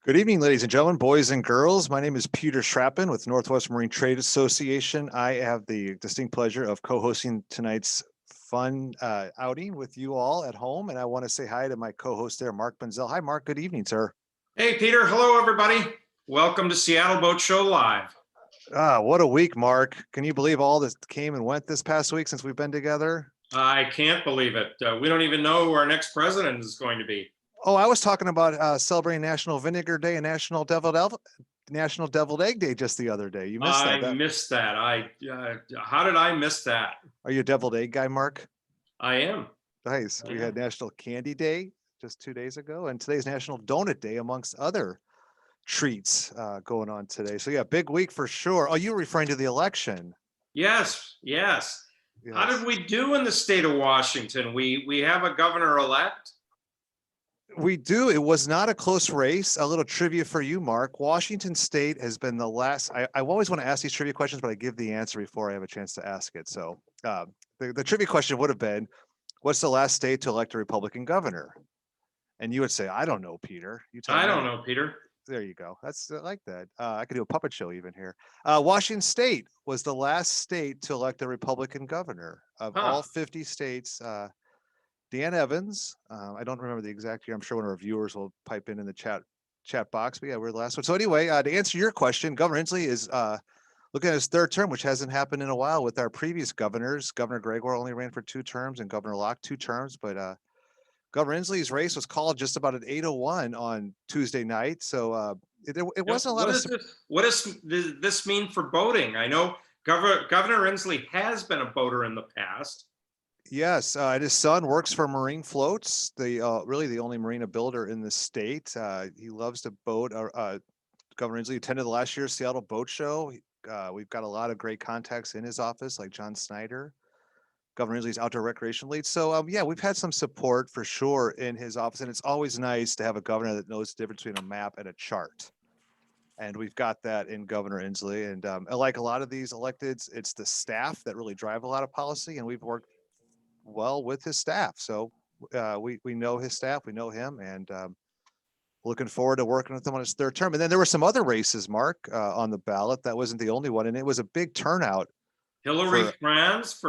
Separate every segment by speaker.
Speaker 1: Good evening, ladies and gentlemen, boys and girls. My name is Peter Schrappen with Northwest Marine Trade Association. I have the distinct pleasure of co-hosting tonight's fun outing with you all at home. And I want to say hi to my co-host there, Mark Bunzel. Hi, Mark. Good evening, sir.
Speaker 2: Hey, Peter. Hello, everybody. Welcome to Seattle Boat Show Live.
Speaker 1: What a week, Mark. Can you believe all this came and went this past week since we've been together?
Speaker 2: I can't believe it. We don't even know who our next president is going to be.
Speaker 1: Oh, I was talking about celebrating National Vinegar Day and National Deviled Egg Day just the other day. You missed that.
Speaker 2: I missed that. How did I miss that?
Speaker 1: Are you a deviled egg guy, Mark?
Speaker 2: I am.
Speaker 1: Nice. We had National Candy Day just 2 days ago, and today's National Donut Day, amongst other treats going on today. So yeah, big week for sure. Oh, you were referring to the election.
Speaker 2: Yes. How did we do in the state of Washington? We have a governor-elect.
Speaker 1: We do. It was not a close race. A little trivia for you, Mark. Washington State has been the last. I always want to ask these trivia questions, but I give the answer before I have a chance to ask it. So the trivia question would have been, what's the last state to elect a Republican governor? And you would say, I don't know, Peter. You tell me.
Speaker 2: I don't know, Peter.
Speaker 1: There you go. That's I like that. I could do a puppet show even here. Washington State was the last state to elect a Republican governor of all 50 states. Dan Evans, I don't remember the exact year. I'm sure one of our viewers will pipe in the chat box. But yeah, we're the last one. So anyway, to answer your question, Governor Inslee is looking at his third term, which hasn't happened in a while with our previous governors. Governor Gregor only ran for 2 terms and Governor Locke 2 terms. But Governor Inslee's race was called just about at 8:01 on Tuesday night. So it wasn't a lot of.
Speaker 2: What does this mean for boating? I know Governor Inslee has been a boater in the past.
Speaker 1: Yes, and his son works for Marine Floats, really the only marina builder in the state. He loves to boat. Governor Inslee attended last year's Seattle Boat Show. We've got a lot of great contacts in his office, like John Snyder, Governor Inslee's outdoor recreation lead. So yeah, we've had some support for sure in his office, and it's always nice to have a governor that knows the difference between a map and a chart. And we've got that in Governor Inslee. And like a lot of these electeds, it's the staff that really drive a lot of policy, and we've worked well with his staff. So we know his staff, we know him, and looking forward to working with him on his third term. And then there were some other races, Mark, on the ballot. That wasn't the only one, and it was a big turnout.
Speaker 2: Hillary Franz.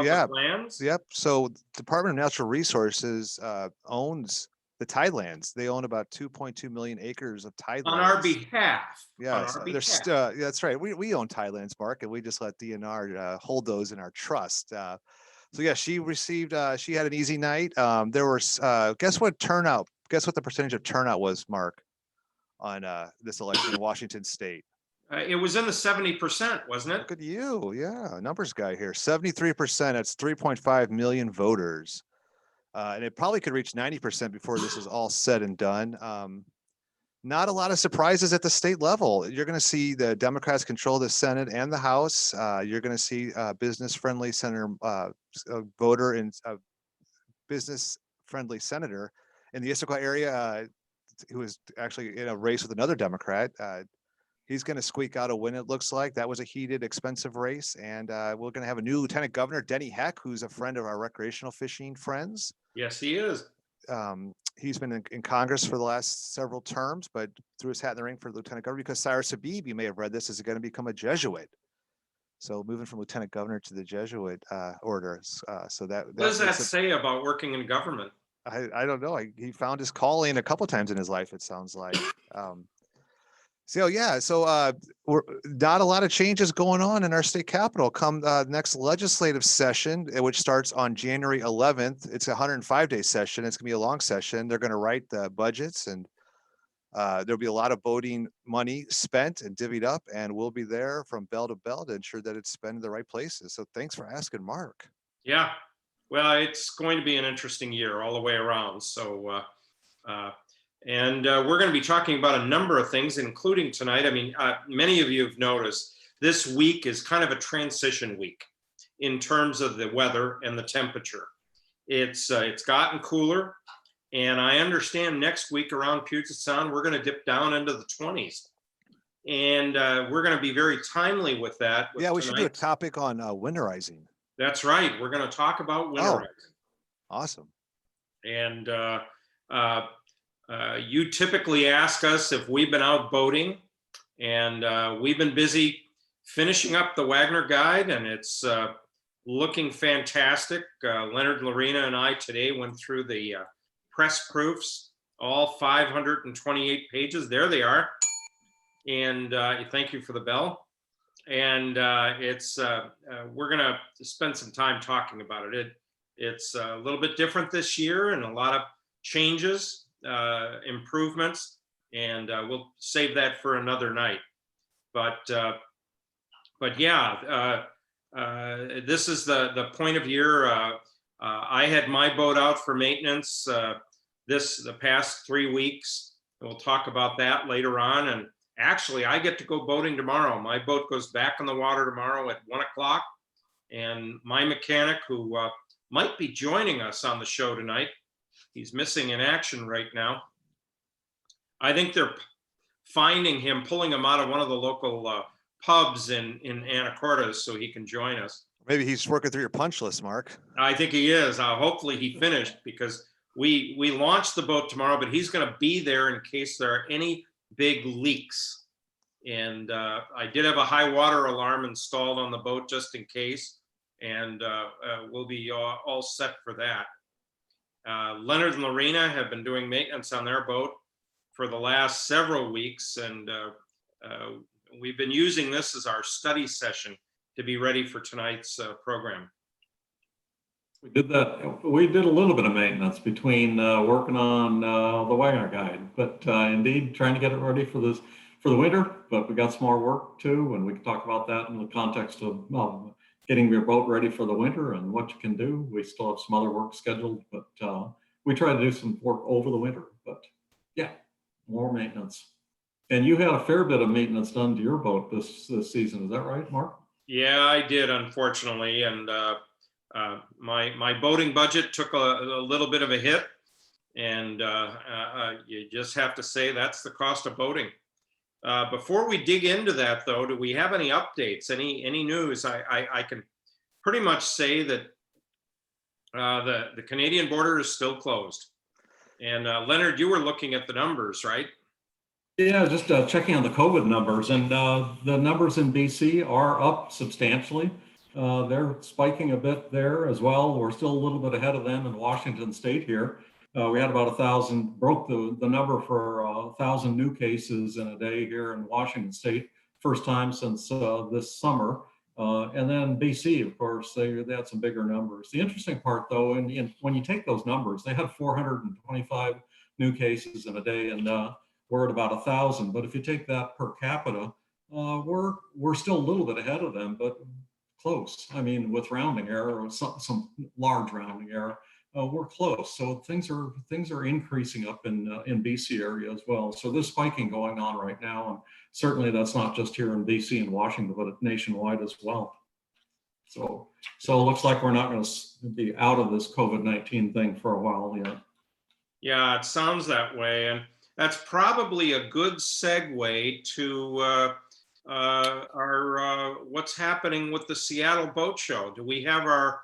Speaker 1: Yeah.
Speaker 2: Lands.
Speaker 1: Yep. So Department of Natural Resources owns the tidelands. They own about 2.2 million acres of tidelands.
Speaker 2: On our behalf.
Speaker 1: Yes, that's right. We own tidelands, Mark, and we just let DNR hold those in our trust. So yeah, she had an easy night. There was, guess what the percentage of turnout was, Mark, on this election in Washington State?
Speaker 2: It was in the 70%, wasn't it?
Speaker 1: Look at you. Yeah, numbers guy here. 73%. That's 3.5 million voters. And it probably could reach 90% before this is all said and done. Not a lot of surprises at the state level. You're going to see the Democrats control the Senate and the House. You're going to see business-friendly senator, voter and business-friendly senator in the Issaquah area, who is actually in a race with another Democrat. He's going to squeak out a win, it looks like. That was a heated, expensive race. And we're going to have a new lieutenant governor, Denny Heck, who's a friend of our recreational fishing friends.
Speaker 2: Yes, he is.
Speaker 1: He's been in Congress for the last several terms, but threw his hat in the ring for lieutenant governor because Cyrus Habib, you may have read this, is going to become a Jesuit. So moving from lieutenant governor to the Jesuit order. So
Speaker 2: what does that say about working in government?
Speaker 1: I don't know. He found his calling a couple times in his life, it sounds like. So yeah, we're not a lot of changes going on in our state capitol. Come next legislative session, which starts on January 11th. It's a 105-day session. It's gonna be a long session. They're gonna write the budgets, and there'll be a lot of boating money spent and divvied up, and we'll be there from bell to bell to ensure that it's spent in the right places. So thanks for asking, Mark.
Speaker 2: Yeah, well, it's going to be an interesting year all the way around. So. And we're going to be talking about a number of things, including tonight. I mean, many of you have noticed this week is kind of a transition week in terms of the weather and the temperature. It's gotten cooler, and I understand next week around Puget Sound, we're going to dip down into the 20s. And we're going to be very timely with that.
Speaker 1: Yeah, we should do a topic on winterizing.
Speaker 2: That's right. We're going to talk about winterizing.
Speaker 1: Awesome.
Speaker 2: And You typically ask us if we've been out boating, and we've been busy finishing up the Wagoner guide, and it's looking fantastic. Leonard Marina and I today went through the press proofs, all 528 pages. There they are. And thank you for the bell. And we're going to spend some time talking about it. It's a little bit different this year, and a lot of changes, improvements, and we'll save that for another night. But yeah, this is the point of year. I had my boat out for maintenance the past 3 weeks. We'll talk about that later on. And actually, I get to go boating tomorrow. My boat goes back in the water tomorrow at 1 o'clock. And my mechanic, who might be joining us on the show tonight, he's missing in action right now. I think they're finding him, pulling him out of one of the local pubs in Anacortes so he can join us.
Speaker 1: Maybe he's working through your punch list, Mark.
Speaker 2: I think he is. Hopefully he finished, because we launch the boat tomorrow, but he's going to be there in case there are any big leaks. And I did have a high water alarm installed on the boat just in case, and we'll be all set for that. Leonard and Lorena have been doing maintenance on their boat for the last several weeks, and we've been using this as our study session to be ready for tonight's program.
Speaker 3: We did that. We did a little bit of maintenance between working on the Wagoner guide, but indeed trying to get it ready for the winter. But we got some more work too, and we can talk about that in the context of getting your boat ready for the winter and what you can do. We still have some other work scheduled, but we try to do some work over the winter. But yeah, more maintenance. And you had a fair bit of maintenance done to your boat this season. Is that right, Mark?
Speaker 2: Yeah, I did, unfortunately, and my boating budget took a little bit of a hit, and you just have to say that's the cost of boating. Before we dig into that, though, do we have any updates, any news? I can pretty much say that the Canadian border is still closed. And Leonard, you were looking at the numbers, right?
Speaker 3: Yeah, just checking on the COVID numbers, and the numbers in BC are up substantially. They're spiking a bit there as well. We're still a little bit ahead of them in Washington State here. We had about 1,000, broke the number for 1,000 new cases in a day here in Washington State, first time since this summer. And then BC, of course, they had some bigger numbers. The interesting part, though, when you take those numbers, they had 425 new cases in a day, and we're at about 1,000. But if you take that per capita, we're still a little bit ahead of them, but close. I mean, with rounding error, or some large rounding error, we're close. So things are increasing up in BC area as well. So there's spiking going on right now, and certainly that's not just here in BC and Washington, but nationwide as well. So it looks like we're not going to be out of this COVID-19 thing for a while yet.
Speaker 2: Yeah, it sounds that way, and that's probably a good segue to our what's happening with the Seattle Boat Show. Do we have our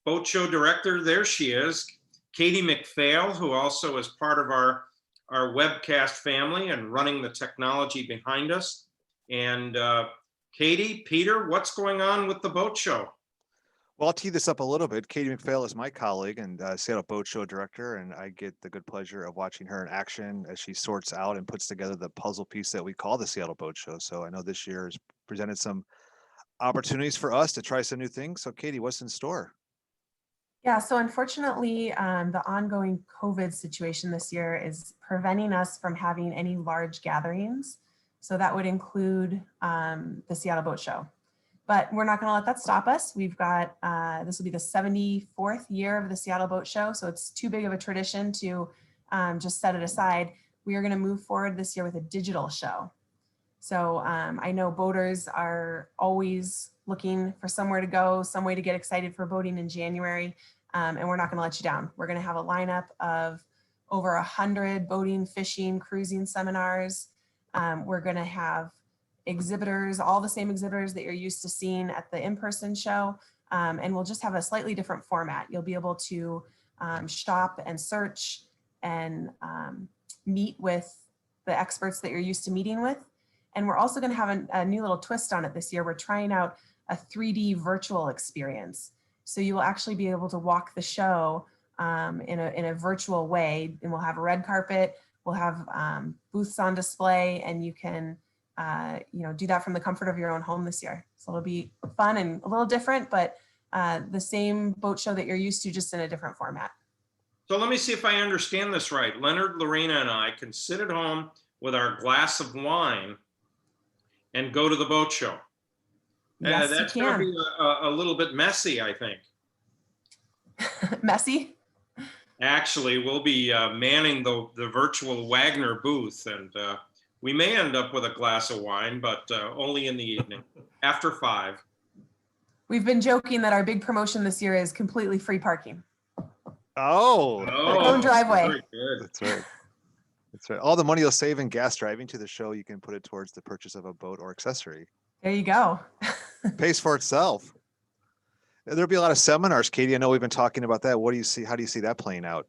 Speaker 2: boat show director? There she is, Katie McPhail, who also is part of our webcast family and running the technology behind us. And Katie, Peter, what's going on with the boat show?
Speaker 1: Well, I'll tee this up a little bit. Katie McPhail is my colleague and Seattle Boat Show director, and I get the good pleasure of watching her in action as she sorts out and puts together the puzzle piece that we call the Seattle Boat Show. So I know this year has presented some opportunities for us to try some new things. So Katie, what's in store?
Speaker 4: Yeah, so unfortunately, the ongoing COVID situation this year is preventing us from having any large gatherings. So that would include the Seattle Boat Show. But we're not going to let that stop us. We've got, this will be the 74th year of the Seattle Boat Show, so it's too big of a tradition to just set it aside. We are going to move forward this year with a digital show. So I know boaters are always looking for somewhere to go, some way to get excited for boating in January, and we're not going to let you down. We're going to have a lineup of over 100 boating, fishing, cruising seminars. We're going to have exhibitors, all the same exhibitors that you're used to seeing at the in-person show, and we'll just have a slightly different format. You'll be able to shop and search and meet with the experts that you're used to meeting with. And we're also going to have a new little twist on it this year. We're trying out a 3D virtual experience. So you will actually be able to walk the show in a virtual way, and we'll have a red carpet. We'll have booths on display, and you can do that from the comfort of your own home this year. So it'll be fun and a little different, but the same boat show that you're used to, just in a different format.
Speaker 2: So let me see if I understand this right. Leonard, Lorena, and I can sit at home with our glass of wine and go to the boat show.
Speaker 4: Yes,
Speaker 2: that's
Speaker 4: you
Speaker 2: going to
Speaker 4: can.
Speaker 2: be a little bit messy, I think.
Speaker 4: Messy?
Speaker 2: Actually, we'll be manning the virtual Wagoner booth, and we may end up with a glass of wine, but only in the evening, after 5.
Speaker 4: We've been joking that our big promotion this year is completely free parking.
Speaker 1: Oh,
Speaker 4: Your own driveway.
Speaker 2: Very good.
Speaker 1: that's right. That's right. All the money you'll save in gas driving to the show, you can put it towards the purchase of a boat or accessory.
Speaker 4: There you go.
Speaker 1: Pays for itself. There'll be a lot of seminars, Katie. I know we've been talking about that. What do you see? How do you see that playing out?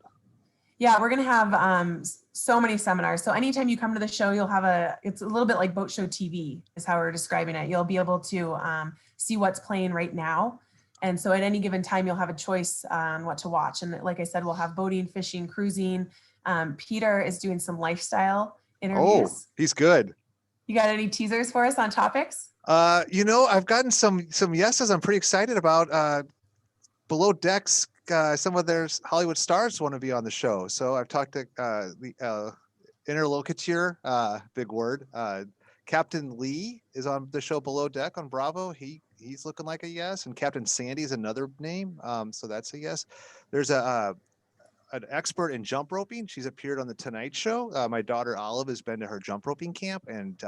Speaker 4: Yeah, we're going to have so many seminars. So anytime you come to the show, you'll have it's a little bit like Boat Show TV is how we're describing it. You'll be able to see what's playing right now. And so at any given time, you'll have a choice on what to watch. And like I said, we'll have boating, fishing, cruising. Peter is doing some lifestyle interviews.
Speaker 1: Oh, he's good.
Speaker 4: You got any teasers for us on topics?
Speaker 1: I've gotten some yeses I'm pretty excited about. Below Decks, some of their Hollywood stars want to be on the show. So I've talked to the interlocutor, big word. Captain Lee is on the show Below Deck on Bravo. He's looking like a yes. And Captain Sandy is another name. So that's a yes. There's an expert in jump roping. She's appeared on the Tonight Show. My daughter Olive has been to her jump roping camp, and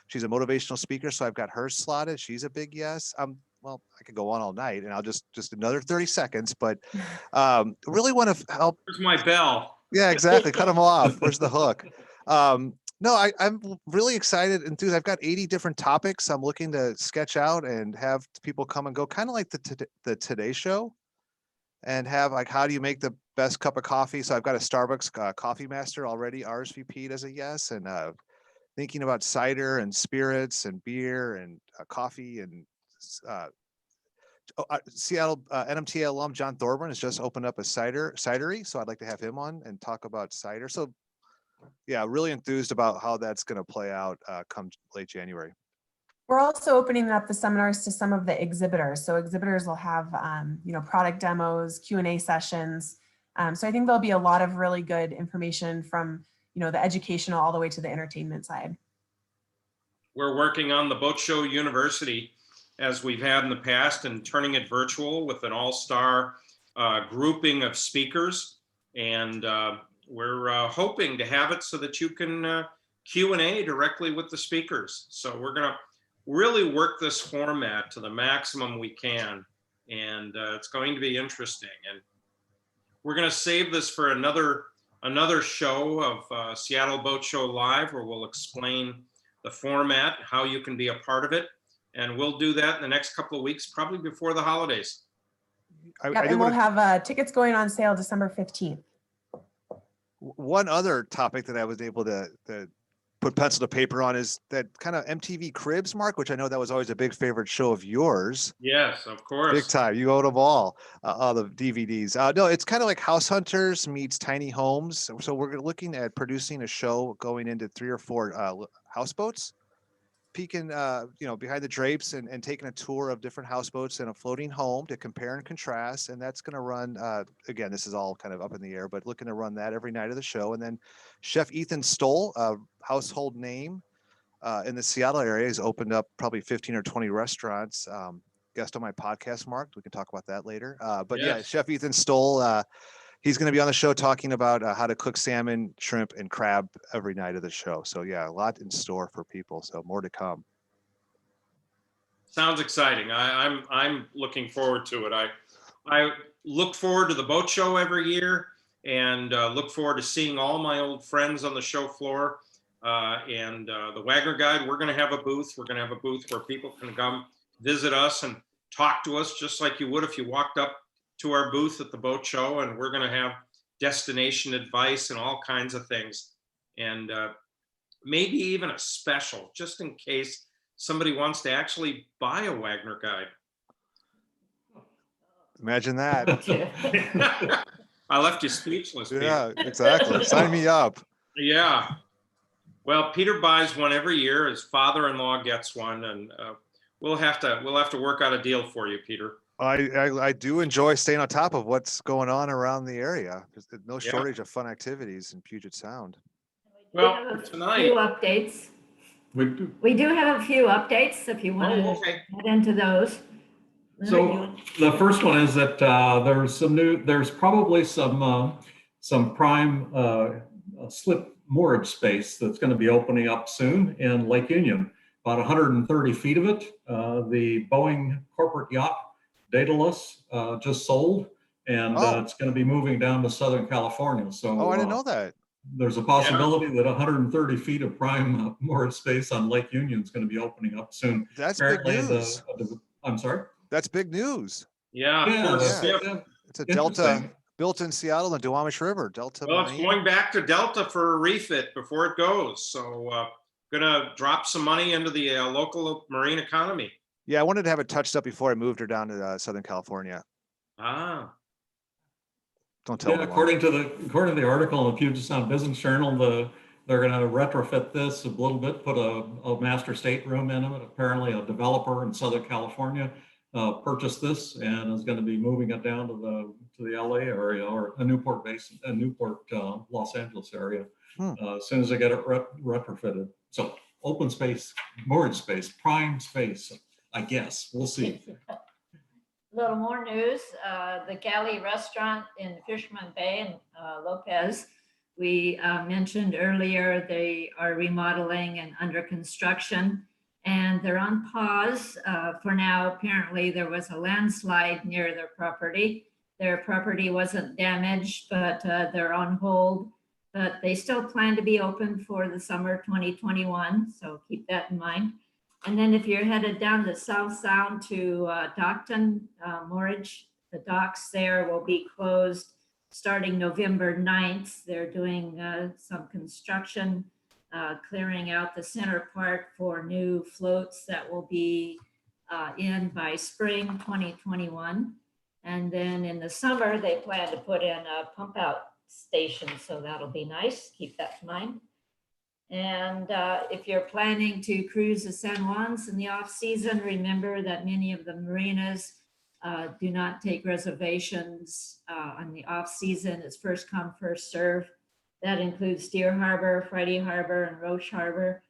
Speaker 1: she's a motivational speaker. So I've got her slotted. She's a big yes. Well, I could go on all night, and I'll just another 30 seconds, but really want to help.
Speaker 2: Where's my bell?
Speaker 1: Yeah, exactly. Cut them off. Where's the hook? No, I'm really excited and enthused. I've got 80 different topics I'm looking to sketch out and have people come and go, kind of like the Today Show, and have like, how do you make the best cup of coffee? So I've got a Starbucks coffee master already RSVP'd as a yes, and thinking about cider and spirits and beer and coffee and Seattle NMTA alum John Thorburn has just opened up a cidery, so I'd like to have him on and talk about cider. So yeah, really enthused about how that's going to play out come late January.
Speaker 4: We're also opening up the seminars to some of the exhibitors. So exhibitors will have, product demos, Q&A sessions. So I think there'll be a lot of really good information from, the educational all the way to the entertainment side.
Speaker 2: We're working on the Boat Show University, as we've had in the past, and turning it virtual with an all-star grouping of speakers. And we're hoping to have it so that you can Q&A directly with the speakers. So we're going to really work this format to the maximum we can. And it's going to be interesting. And we're going to save this for another show of Seattle Boat Show Live, where we'll explain the format, how you can be a part of it. And we'll do that in the next couple of weeks, probably before the holidays.
Speaker 4: And we'll have tickets going on sale December 15th.
Speaker 1: One other topic that I was able to put pencil to paper on is that kind of MTV Cribs, Mark, which I know that was always a big favorite show of yours.
Speaker 2: Yes, of course.
Speaker 1: Big time. You own them all the DVDs. No, it's kind of like House Hunters meets Tiny Homes. So we're looking at producing a show going into 3 or 4 houseboats, peeking, behind the drapes and taking a tour of different houseboats and a floating home to compare and contrast. And that's going to run, again, this is all kind of up in the air, but looking to run that every night of the show. And then Chef Ethan Stoll, a household name in the Seattle area, has opened up probably 15 or 20 restaurants. Guest on my podcast, Mark. We can talk about that later. But yes. Yeah, Chef Ethan Stoll, he's going to be on the show talking about how to cook salmon, shrimp, and crab every night of the show. So yeah, a lot in store for people. So more to come.
Speaker 2: Sounds exciting. I'm looking forward to it. I look forward to the boat show every year, and look forward to seeing all my old friends on the show floor. And the Wagoner Guide, we're going to have a booth. We're going to have a booth where people can come visit us and talk to us just like you would if you walked up to our booth at the boat show. And we're going to have destination advice and all kinds of things. And maybe even a special, just in case somebody wants to actually buy a Wagoner guide.
Speaker 1: Imagine that.
Speaker 2: I left you speechless, Peter.
Speaker 1: Yeah, exactly. Sign me up.
Speaker 2: Yeah. Well, Peter buys one every year. His father-in-law gets one, and we'll have to work out a deal for you, Peter.
Speaker 1: I do enjoy staying on top of what's going on around the area. There's no
Speaker 2: Yeah.
Speaker 1: shortage of fun activities in Puget Sound.
Speaker 2: Well,
Speaker 5: We have a
Speaker 2: tonight-
Speaker 5: few updates. We do have a few updates if you want to
Speaker 2: okay.
Speaker 5: get into those.
Speaker 3: So the first one is that there's probably some prime slip moorage space that's going to be opening up soon in Lake Union, about 130 feet of it. The Boeing corporate yacht Daedalus just sold, and it's going to be moving down to Southern California. So
Speaker 1: I didn't know that.
Speaker 3: There's a possibility that 130 feet of prime moorage space on Lake Union is going to be opening up soon.
Speaker 1: That's
Speaker 3: Apparently
Speaker 1: big news.
Speaker 3: I'm sorry?
Speaker 1: That's big news.
Speaker 2: Yeah.
Speaker 3: Yeah,
Speaker 2: for the
Speaker 3: that's-
Speaker 2: slip.
Speaker 3: yeah.
Speaker 1: It's a
Speaker 3: Interesting.
Speaker 1: Delta built in Seattle and Duwamish River. Delta
Speaker 2: Well, it's
Speaker 1: Marine.
Speaker 2: going back to Delta for a refit before it goes. So gonna drop some money into the local marine economy.
Speaker 1: Yeah, I wanted to have it touched up before I moved her down to Southern California.
Speaker 2: Ah,
Speaker 1: Don't tell
Speaker 3: Yeah,
Speaker 1: anyone.
Speaker 3: according to the article in the Puget Sound Business Journal, they're going to retrofit this a little bit, put a master stateroom in it. Apparently, a developer in Southern California purchased this and is going to be moving it down to the LA area or a Newport Los Angeles area as soon as they get it retrofitted. So open space, moorage space, prime space, I guess. We'll see.
Speaker 5: Little more news, the Galley Restaurant in Fisherman Bay in Lopez. We mentioned earlier they are remodeling and under construction, and they're on pause for now. Apparently there was a landslide near their property. Their property wasn't damaged, but they're on hold. But they still plan to be open for the summer 2021, so keep that in mind. And then if you're headed down to South Sound to Dockton, Moorage, the docks there will be closed starting November 9th. They're doing some construction, clearing out the center part for new floats that will be in by spring 2021. And then in the summer, they plan to put in a pump out station. So that'll be nice. Keep that in mind. And if you're planning to cruise the San Juans in the off season, remember that many of the marinas do not take reservations on the off season. It's first come, first serve. That includes Deer Harbor, Friday Harbor, and Roche Harbor.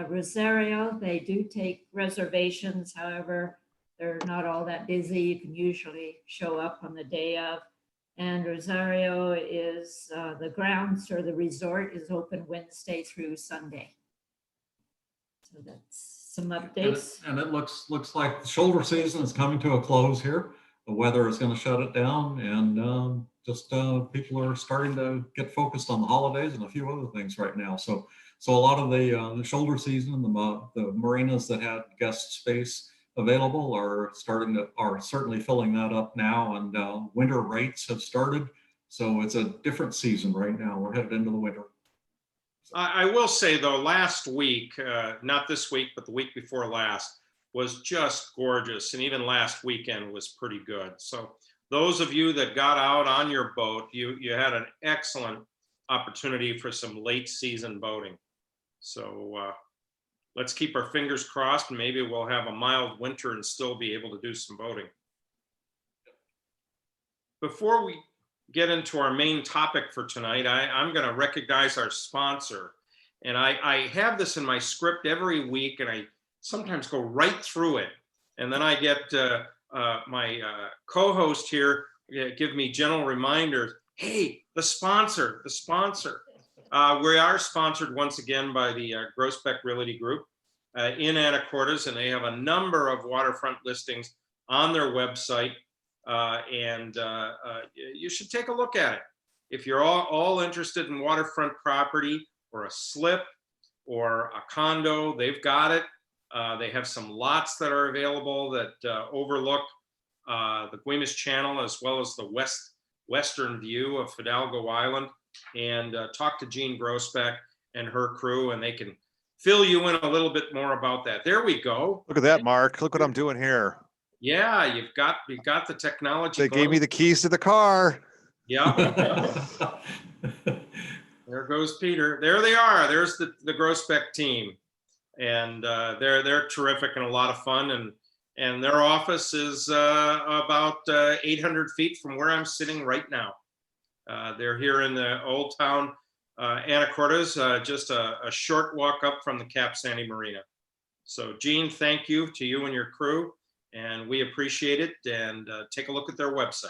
Speaker 5: Rosario, they do take reservations. However, they're not all that busy. You can usually show up on the day of. And Rosario is the grounds or the resort is open Wednesday through Sunday. So that's some updates.
Speaker 3: And it looks like the shoulder season is coming to a close here. The weather is going to shut it down, and people are starting to get focused on the holidays and a few other things right now. So a lot of the shoulder season, the marinas that had guest space available are certainly filling that up now, and winter rates have started. So it's a different season right now. We're headed into the winter.
Speaker 2: I will say though, last week, not this week, but the week before last, was just gorgeous. And even last weekend was pretty good. So those of you that got out on your boat, you had an excellent opportunity for some late season boating. So let's keep our fingers crossed, and maybe we'll have a mild winter and still be able to do some boating. Before we get into our main topic for tonight, I'm going to recognize our sponsor. And I have this in my script every week, and I sometimes go right through it. And then I get my co-host here give me gentle reminders. Hey, the sponsor. We are sponsored once again by the Groesbeck Realty Group in Anacortes, and they have a number of waterfront listings on their website. And you should take a look at it. If you're all interested in waterfront property or a slip or a condo, they've got it. They have some lots that are available that overlook the Guaymas Channel as well as the western view of Fidalgo Island, and talk to Jean Grosbeck and her crew, and they can fill you in a little bit more about that. There we go.
Speaker 1: Look at that, Mark. Look what I'm doing here.
Speaker 2: Yeah, you've got the technology.
Speaker 1: They gave me the keys to the car.
Speaker 2: Yeah. There goes Peter. There they are. There's the Grosbeck team, and they're terrific and a lot of fun. And their office is about 800 feet from where I'm sitting right now. They're here in the old town Anacortes, just a short walk up from the Cap Sandy Marina. So Jean, thank you to you and your crew, and we appreciate it. And take a look at their website.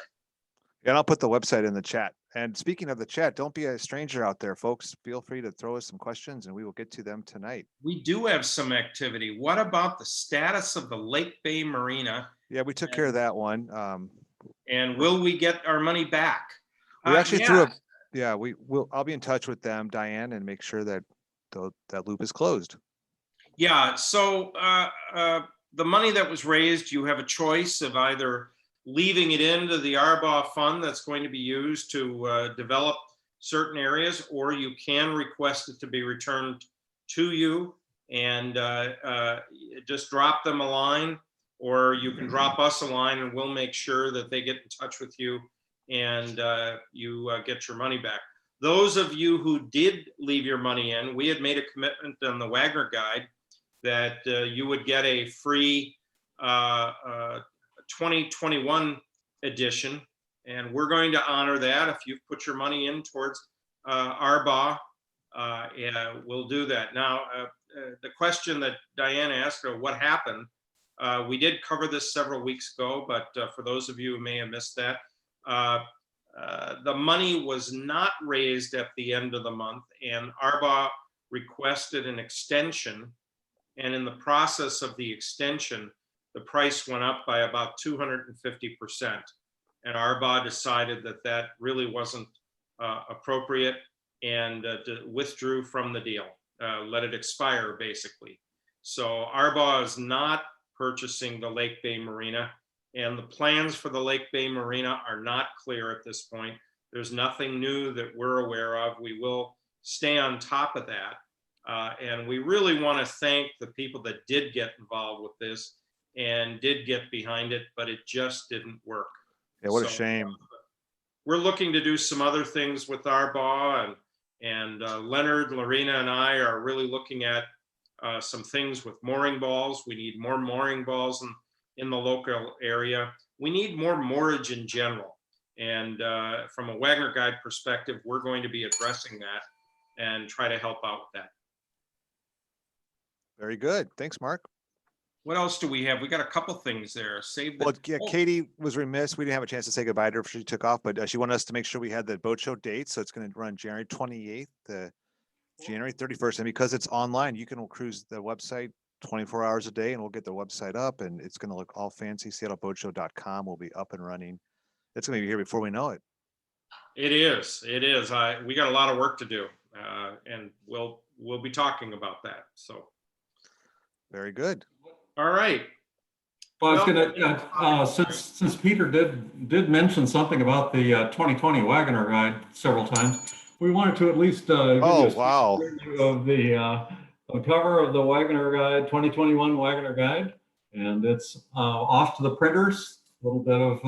Speaker 1: And I'll put the website in the chat. And speaking of the chat, don't be a stranger out there, folks. Feel free to throw us some questions and we will get to them tonight.
Speaker 2: We do have some activity. What about the status of the Lake Bay Marina?
Speaker 1: Yeah, we took care of that one.
Speaker 2: And will we get our money back?
Speaker 1: We actually threw
Speaker 2: Yeah.
Speaker 1: yeah, I'll be in touch with them, Diane, and make sure that that loop is closed.
Speaker 2: Yeah, so the money that was raised, you have a choice of either leaving it into the ARBA fund that's going to be used to develop certain areas, or you can request it to be returned to you and just drop them a line, or you can drop us a line and we'll make sure that they get in touch with you and you get your money back. Those of you who did leave your money in, we had made a commitment on the Wagoner guide that you would get a free 2021 edition, and we're going to honor that. If you've put your money in towards ARBA, we'll do that. Now, the question that Diane asked, what happened, we did cover this several weeks ago, but for those of you who may have missed that, the money was not raised at the end of the month, and ARBA requested an extension, and in the process of the extension, the price went up by about 250%. And ARBA decided that that really wasn't appropriate and withdrew from the deal, let it expire basically. So ARBA is not purchasing the Lake Bay Marina, and the plans for the Lake Bay Marina are not clear at this point. There's nothing new that we're aware of. We will stay on top of that. And we really want to thank the people that did get involved with this and did get behind it, but it just didn't work.
Speaker 1: Yeah, what a shame.
Speaker 2: We're looking to do some other things with ARBA, and Leonard, Lorena, and I are really looking at some things with mooring balls. We need more mooring balls in the local area. We need more moorage in general. And from a Wagoner Guide perspective, we're going to be addressing that and try to help out with that.
Speaker 1: Very good. Thanks, Mark.
Speaker 2: What else do we have? We got a couple things there.
Speaker 1: Well, yeah, Katie was remiss. We didn't have a chance to say goodbye to her before she took off, but she wanted us to make sure we had the boat show date. So it's going to run January 28th to January 31st. And because it's online, you can cruise the website 24 hours a day and we'll get the website up and it's going to look all fancy. SeattleBoatShow.com will be up and running. It's going to be here before we know it.
Speaker 2: It is. It is. We got a lot of work to do, and we'll be talking about that. So.
Speaker 1: Very good.
Speaker 2: All right.
Speaker 3: Well, I was gonna, since Peter did mention something about the 2020 Wagoner Guide several times, we wanted to at least give you a preview of the cover of the Wagoner Guide, 2021 Wagoner Guide, and it's off to the printers. A little bit of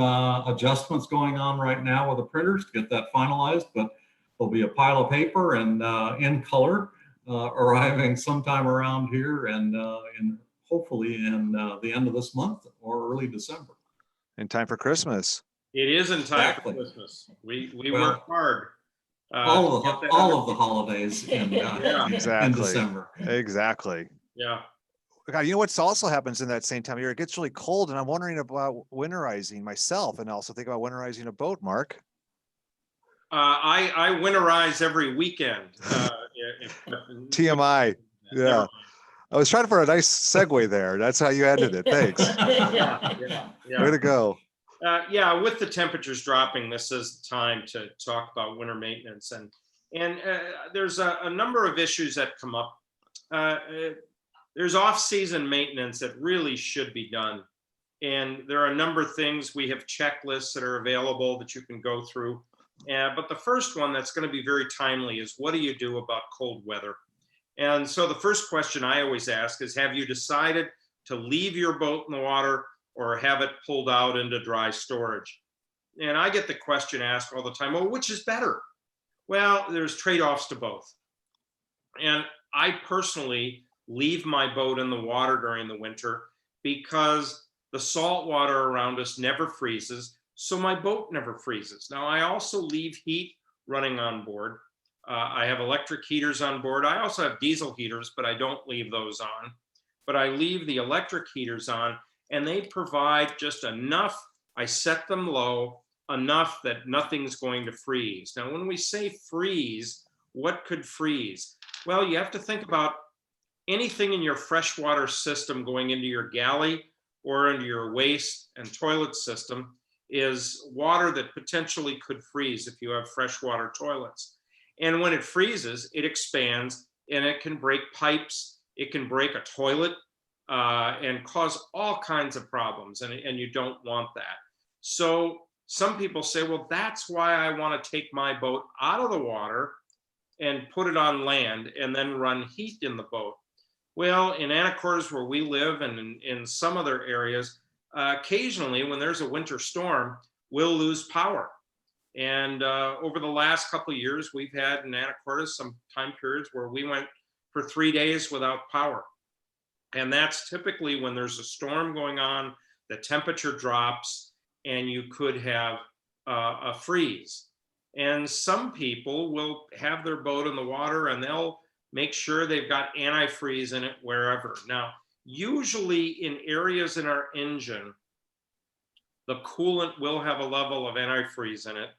Speaker 3: adjustments going on right now with the printers to get that finalized, but there'll be a pile of paper and in color arriving sometime around here and hopefully in the end of this month or early December.
Speaker 1: In time for Christmas.
Speaker 2: It is in time for Christmas. We work hard.
Speaker 3: All of the holidays in December.
Speaker 1: Exactly.
Speaker 2: Yeah.
Speaker 1: God, you know what's also happens in that same time of year? It gets really cold, and I'm wondering about winterizing myself, and also think about winterizing a boat, Mark.
Speaker 2: I winterize every weekend.
Speaker 1: TMI. Yeah. I was trying for a nice segue there. That's how you ended it. Thanks.
Speaker 2: Yeah.
Speaker 1: Way to go.
Speaker 2: Yeah, with the temperatures dropping, this is the time to talk about winter maintenance. And there's a number of issues that come up. There's off-season maintenance that really should be done And there are a number of things. We have checklists that are available that you can go through. But the first one that's going to be very timely is, what do you do about cold weather? And so the first question I always ask is, have you decided to leave your boat in the water or have it pulled out into dry storage? And I get the question asked all the time, well, which is better? Well, there's trade-offs to both. And I personally leave my boat in the water during the winter because the salt water around us never freezes, so my boat never freezes. Now, I also leave heat running on board. I have electric heaters on board. I also have diesel heaters, but I don't leave those on. But I leave the electric heaters on, and they provide just enough. I set them low enough that nothing's going to freeze. Now, when we say freeze, what could freeze? Well, you have to think about anything in your freshwater system going into your galley or into your waste and toilet system is water that potentially could freeze if you have freshwater toilets. And when it freezes, it expands and it can break pipes, it can break a toilet and cause all kinds of problems, and you don't want that. So some people say, well, that's why I want to take my boat out of the water and put it on land and then run heat in the boat. Well, in Anacortes where we live and in some other areas, occasionally when there's a winter storm, we'll lose power. And over the last couple of years, we've had in Anacortes some time periods where we went for 3 days without power. And that's typically when there's a storm going on, the temperature drops, and you could have a freeze. And some people will have their boat in the water and they'll make sure they've got antifreeze in it wherever. Now, usually in areas in our engine, the coolant will have a level of antifreeze in it,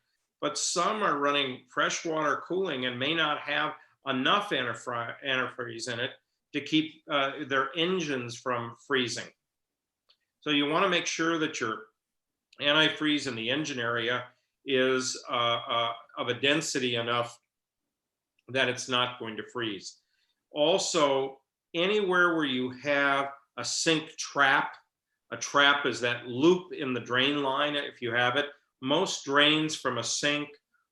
Speaker 2: but some are running freshwater cooling and may not have enough antifreeze in it to keep their engines from freezing. So you want to make sure that your antifreeze in the engine area is of a density enough that it's not going to freeze. Also, anywhere where you have a sink trap, a trap is that loop in the drain line, if you have it. Most drains from a sink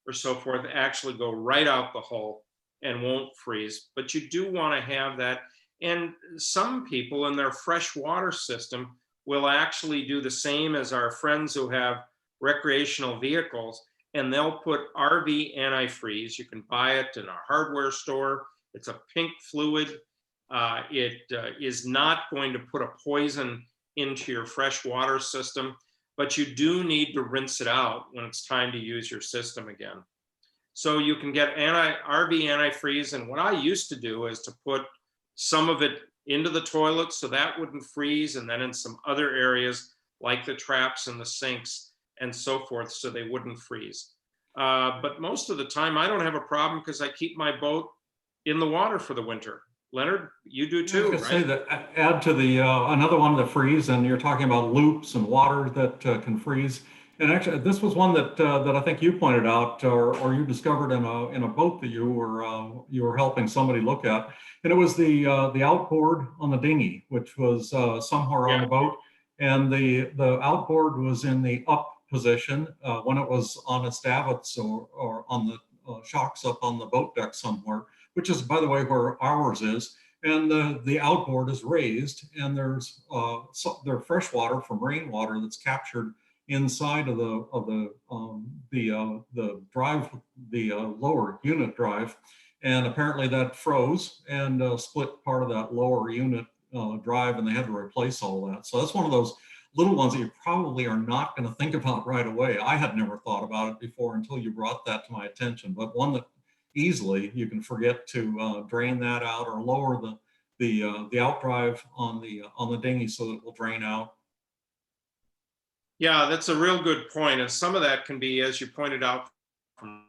Speaker 2: or so forth actually go right out the hole and won't freeze, but you do want to have that. And some people in their freshwater system will actually do the same as our friends who have recreational vehicles, and they'll put RV antifreeze. You can buy it in a hardware store. It's a pink fluid. It is not going to put a poison into your freshwater system, but you do need to rinse it out when it's time to use your system again. So you can get RV antifreeze, and what I used to do is to put some of it into the toilet so that wouldn't freeze, and then in some other areas like the traps and the sinks and so forth, so they wouldn't freeze. But most of the time I don't have a problem because I keep my boat in the water for the winter. Leonard, you do too,
Speaker 3: I was gonna say that add to the another one that freeze, and you're talking about loops and water that can freeze. And actually, this was one that that I think you pointed out, or you discovered in a boat that you were helping somebody look at, and it was the outboard on the dinghy, which was somewhere on the boat, and the outboard was in the up position when it was on its davits or on the shocks up on the boat deck somewhere, which is, by the way, where ours is. And the outboard is raised, and there's freshwater from rainwater that's captured inside of the drive, the lower unit drive, and apparently that froze and split part of that lower unit drive, and they had to replace all that. So that's one of those little ones that you probably are not going to think about right away. I had never thought about it before until you brought that to my attention, but one that easily you can forget to drain that out or lower the outdrive on the dinghy so that it will drain out.
Speaker 2: Yeah, that's a real good point. And some of that can be, as you pointed out, from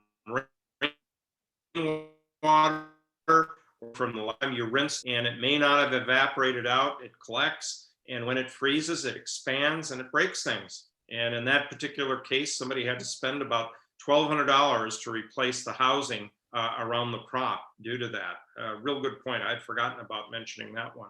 Speaker 2: rainwater or from the time you rinse, and it may not have evaporated out. It collects, and when it freezes, it expands and it breaks things. And in that particular case, somebody had to spend about $1,200 to replace the housing around the prop due to that. Real good point. I'd forgotten about mentioning that one.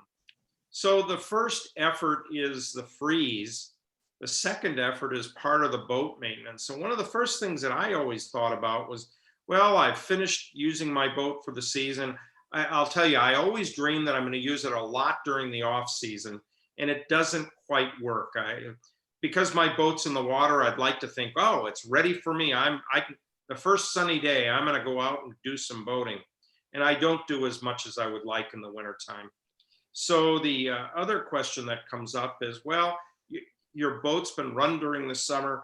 Speaker 2: So the first effort is the freeze. The second effort is part of the boat maintenance. So one of the first things that I always thought about was, well, I've finished using my boat for the season. I'll tell you, I always dream that I'm going to use it a lot during the off season, and it doesn't quite work. Because my boat's in the water, I'd like to think, oh, it's ready for me. The first sunny day, I'm going to go out and do some boating. And I don't do as much as I would like in the wintertime. So the other question that comes up is, well, your boat's been run during the summer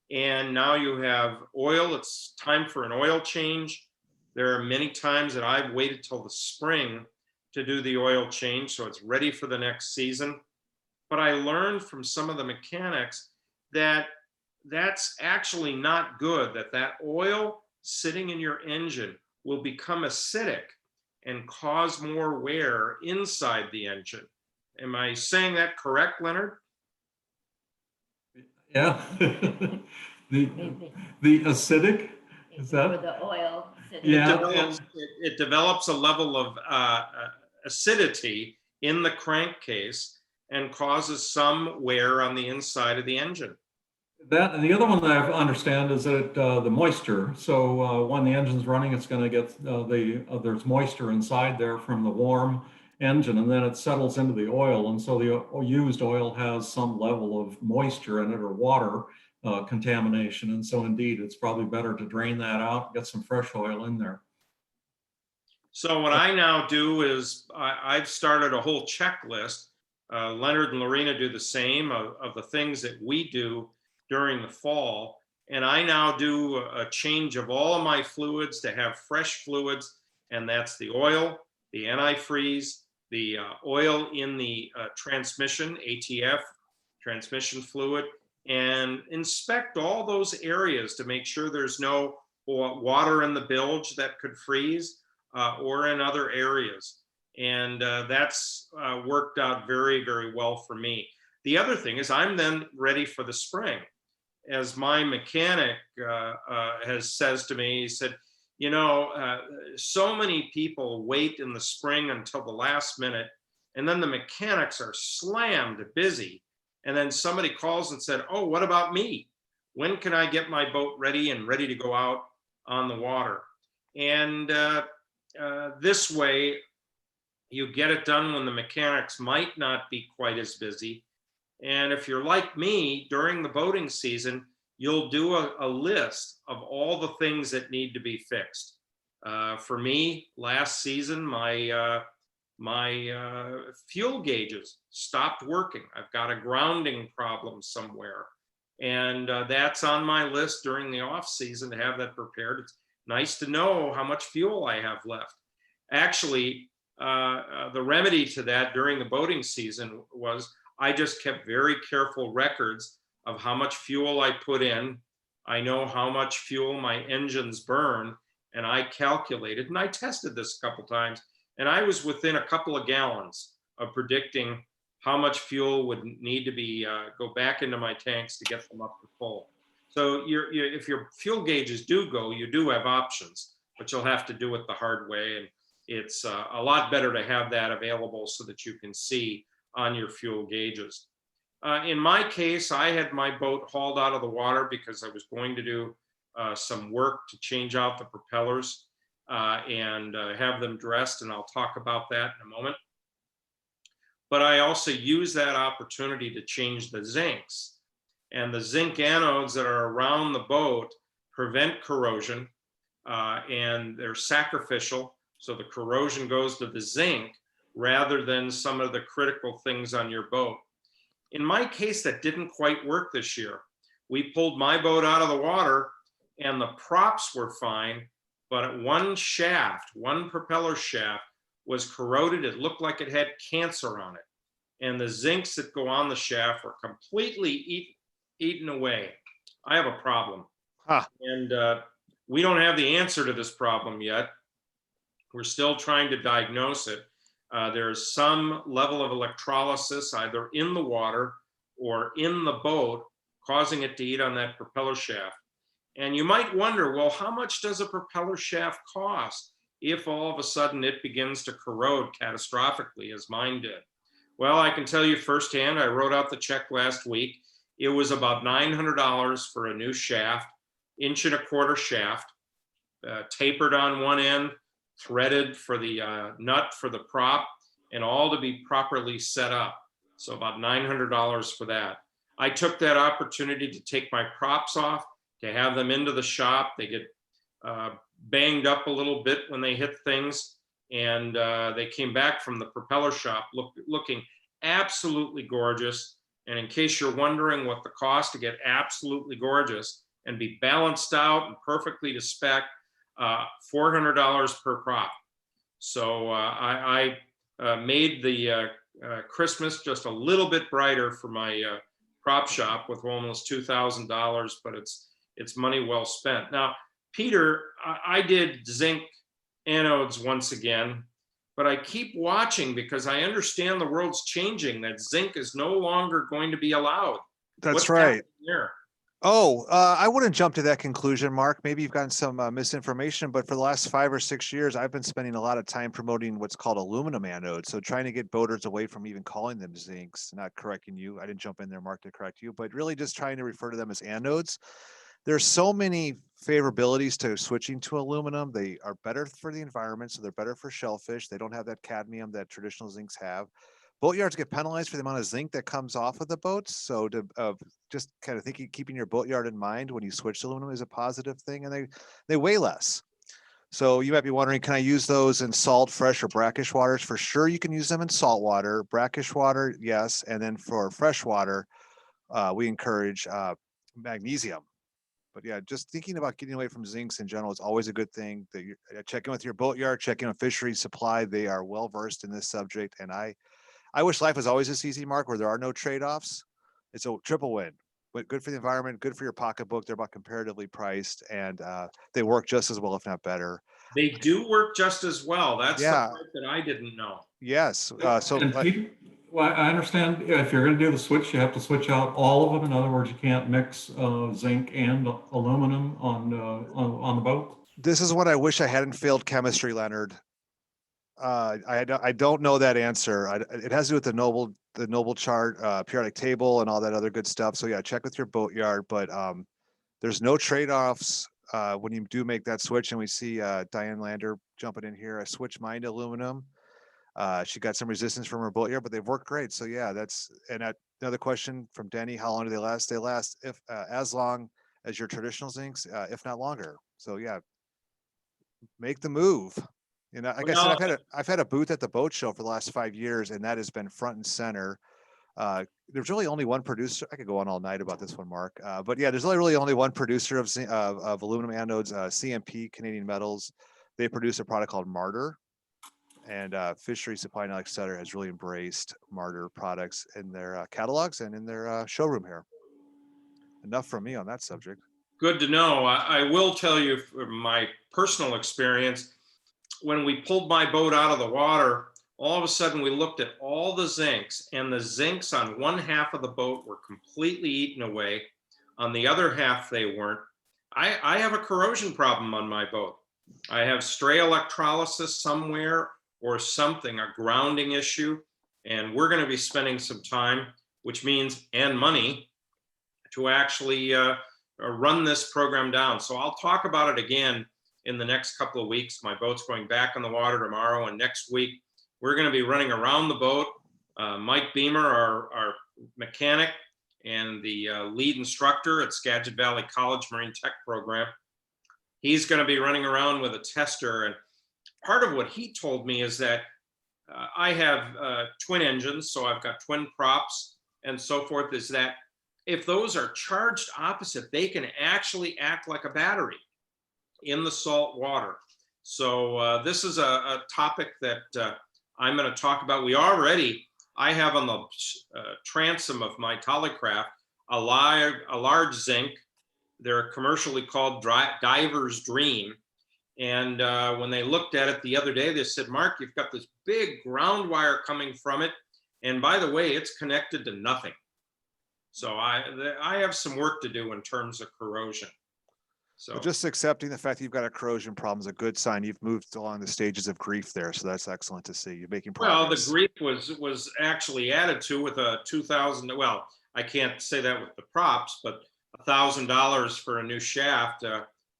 Speaker 2: and now you have oil. It's time for an oil change. There are many times that I've waited till the spring to do the oil change, so it's ready for the next season. But I learned from some of the mechanics that that's actually not good, that oil sitting in your engine will become acidic and cause more wear inside the engine. Am I saying that correct, Leonard?
Speaker 3: Yeah. the acidic, is that?
Speaker 5: With the oil.
Speaker 3: Yeah.
Speaker 2: It develops a level of acidity in the crankcase and causes some wear on the inside of the engine.
Speaker 3: That, and the other one that I understand is that the moisture. So when the engine's running, it's going to get there's moisture inside there from the warm engine, and then it settles into the oil. And so the used oil has some level of moisture in it or water contamination. And so indeed, it's probably better to drain that out, get some fresh oil in there.
Speaker 2: So what I now do is I've started a whole checklist. Leonard and Lorena do the same of the things that we do during the fall. And I now do a change of all of my fluids to have fresh fluids. And that's the oil, the AntiFreeze, the oil in the transmission, ATF, transmission fluid, and inspect all those areas to make sure there's no water in the bilge that could freeze or in other areas. And that's worked out very, very well for me. The other thing is I'm then ready for the spring. As my mechanic says to me, he said, you know, so many people wait in the spring until the last minute, and then the mechanics are slammed busy. And then somebody calls and said, oh, what about me? When can I get my boat ready and ready to go out on the water? And this way, you get it done when the mechanics might not be quite as busy. And if you're like me, during the boating season, you'll do a list of all the things that need to be fixed. For me, last season, my fuel gauges stopped working. I've got a grounding problem somewhere. And that's on my list during the off season to have that prepared. It's nice to know how much fuel I have left. Actually, the remedy to that during the boating season was I just kept very careful records of how much fuel I put in. I know how much fuel my engines burn, and I calculated, and I tested this a couple times, and I was within a couple of gallons of predicting how much fuel would need to be go back into my tanks to get them up to full. So if your fuel gauges do go, you do have options, but you'll have to do it the hard way. And it's a lot better to have that available so that you can see on your fuel gauges. In my case, I had my boat hauled out of the water because I was going to do some work to change out the propellers and have them dressed, and I'll talk about that in a moment. But I also use that opportunity to change the zincs. And the zinc anodes that are around the boat prevent corrosion, and they're sacrificial. So the corrosion goes to the zinc rather than some of the critical things on your boat. In my case, that didn't quite work this year. We pulled my boat out of the water and the props were fine, but one shaft, one propeller shaft was corroded. It looked like it had cancer on it. And the zincs that go on the shaft were completely eaten away. I have a problem. And we don't have the answer to this problem yet. We're still trying to diagnose it. There's some level of electrolysis either in the water or in the boat causing it to eat on that propeller shaft. And you might wonder, well, how much does a propeller shaft cost if all of a sudden it begins to corrode catastrophically as mine did? Well, I can tell you firsthand, I wrote out the check last week. It was about $900 for a new shaft, 1.25 inch shaft, tapered on one end, threaded for the nut for the prop, and all to be properly set up. So about $900 for that. I took that opportunity to take my props off, to have them into the shop. They get banged up a little bit when they hit things. And they came back from the propeller shop looking absolutely gorgeous. And in case you're wondering what the cost to get absolutely gorgeous and be balanced out and perfectly to spec, $400 per prop. So I made the Christmas just a little bit brighter for my prop shop with almost $2,000, but it's money well spent. Now, Peter, I did zinc anodes once again, but I keep watching because I understand the world's changing, that zinc is no longer going to be allowed.
Speaker 1: That's
Speaker 2: What's
Speaker 1: right.
Speaker 2: happening there?
Speaker 1: Oh, I wouldn't jump to that conclusion, Mark. Maybe you've gotten some misinformation, but for the last 5 or 6 years, I've been spending a lot of time promoting what's called aluminum anodes. So trying to get boaters away from even calling them zincs, not correcting you. I didn't jump in there, Mark, to correct you, but really just trying to refer to them as anodes. There's so many favorabilities to switching to aluminum. They are better for the environment, so they're better for shellfish. They don't have that cadmium that traditional zincs have. Boatyards get penalized for the amount of zinc that comes off of the boats. So to just kind of keeping your boatyard in mind when you switch to aluminum is a positive thing, and they weigh less. So you might be wondering, can I use those in salt, fresh, or brackish waters? For sure, you can use them in salt water. Brackish water, yes. And then for fresh water, we encourage magnesium. But yeah, just thinking about getting away from zincs in general is always a good thing. That you check in with your boatyard, check in with fisheries supply. They are well versed in this subject, and I wish life was always this easy, Mark, where there are no trade-offs. It's a triple win, but good for the environment, good for your pocketbook. They're about comparatively priced, and they work just as well, if not better.
Speaker 2: They do work just as well. That's the
Speaker 1: Yeah.
Speaker 2: part that I didn't know.
Speaker 1: Yes. So
Speaker 3: And Peter, well, I understand if you're going to do the switch, you have to switch out all of them. In other words, you can't mix zinc and aluminum on the boat.
Speaker 1: this is what I wish I hadn't failed chemistry, Leonard. I don't know that answer. It has to do with the Noble chart, periodic table, and all that other good stuff. So yeah, check with your boatyard. But there's no trade-offs when you do make that switch. And we see Diane Lander jumping in here. I switched mine to aluminum. She got some resistance from her boatyard, but they've worked great. So yeah, another question from Denny. How long do they last? They last if as long as your traditional zincs, if not longer. So yeah, make the move. You know, like I said, I've had a booth at the boat show for the last 5 years, and that has been front and center. There's really only one producer. I could go on all night about this one, Mark. But yeah, there's really only one producer of aluminum anodes, CMP, Canadian Metals. They produce a product called Martyr, and Fishery Supply and Alex Sutter has really embraced Martyr products in their catalogs and in their showroom here. Enough from me on that subject.
Speaker 2: Good to know. I will tell you from my personal experience, when we pulled my boat out of the water, all of a sudden we looked at all the zincs, and the zincs on one half of the boat were completely eaten away. On the other half, they weren't. I have a corrosion problem on my boat. I have stray electrolysis somewhere or something, a grounding issue, and we're going to be spending some time, which means, and money, to actually run this program down. So I'll talk about it again in the next couple of weeks. My boat's going back on the water tomorrow, and next week we're going to be running around the boat. Mike Beamer, our mechanic and the lead instructor at Skagit Valley College Marine Tech program, he's going to be running around with a tester. And part of what he told me is that I have twin engines, so I've got twin props and so forth, is that if those are charged opposite, they can actually act like a battery in the salt water. So this is a topic that I'm going to talk about. I have on the transom of my Tallycraft a large zinc. They're commercially called Diver's Dream. And when they looked at it the other day, they said, Mark, you've got this big ground wire coming from it. And by the way, it's connected to nothing. So I have some work to do in terms of corrosion. So
Speaker 1: Just accepting the fact that you've got a corrosion problem is a good sign. You've moved along the stages of grief there. So that's excellent to see. You're making
Speaker 2: well, the
Speaker 1: progress.
Speaker 2: grief was actually added to with a 2,000. Well, I can't say that with the props, but $1,000 for a new shaft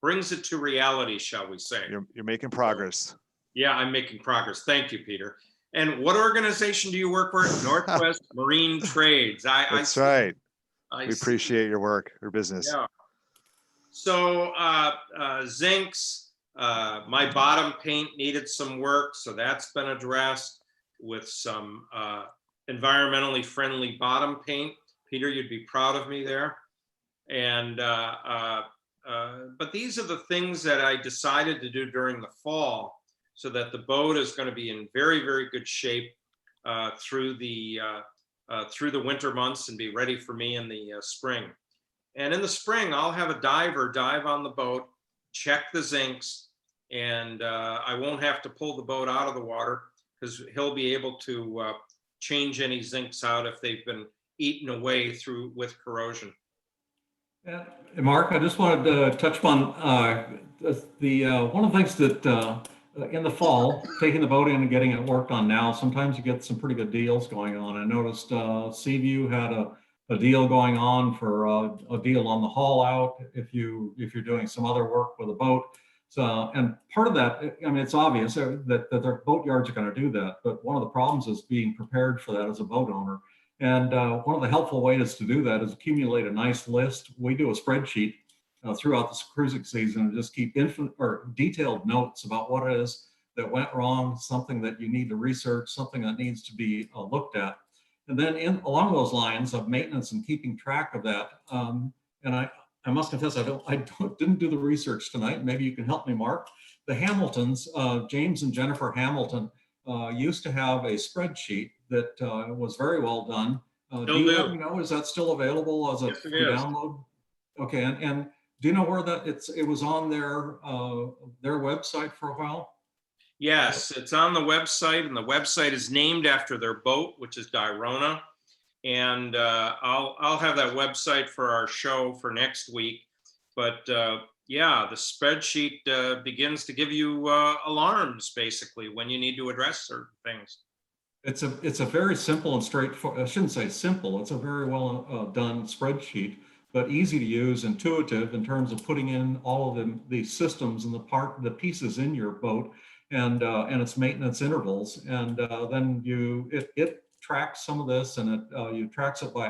Speaker 2: brings it to reality, shall we say?
Speaker 1: You're making progress.
Speaker 2: Yeah, I'm making progress. Thank you, Peter. And what organization do you work for? Northwest Marine Trades.
Speaker 1: That's right.
Speaker 2: I
Speaker 1: We
Speaker 2: see.
Speaker 1: appreciate your work, your business.
Speaker 2: Yeah. So zincs, my bottom paint needed some work, so that's been addressed with some environmentally friendly bottom paint. Peter, you'd be proud of me there. And but these are the things that I decided to do during the fall, so that the boat is going to be in very, very good shape through the winter months and be ready for me in the spring. And in the spring, I'll have a diver dive on the boat, check the zincs, and I won't have to pull the boat out of the water because he'll be able to change any zincs out if they've been eaten away with corrosion.
Speaker 3: Yeah, Mark, I just wanted to touch upon one of the things that in the fall, taking the boat in and getting it worked on now, sometimes you get some pretty good deals going on. I noticed Seaview had a deal going on for a deal on the haul out if you're doing some other work with a boat. So, and part of that, I mean, it's obvious that their boat yards are going to do that, but one of the problems is being prepared for that as a boat owner. And one of the helpful ways to do that is accumulate a nice list. We do a spreadsheet throughout the cruising season and just keep detailed notes about what it is that went wrong, something that you need to research, something that needs to be looked at. And then along those lines of maintenance and keeping track of that, and I must confess, I didn't do the research tonight. Maybe you can help me, Mark. The Hamiltons, James and Jennifer Hamilton, used to have a spreadsheet that was very well done. Do you let me know, is that still available as a free download? Okay, and do you know where it was on their website for a while?
Speaker 2: Yes, it's on the website, and the website is named after their boat, which is Dirona. And I'll have that website for our show for next week. But yeah, the spreadsheet begins to give you alarms basically when you need to address certain things.
Speaker 3: It's a very simple and straightforward. I shouldn't say simple. It's a very well done spreadsheet, but easy to use, intuitive in terms of putting in all of the systems and the pieces in your boat and its maintenance intervals. And then it tracks some of this, and it tracks it by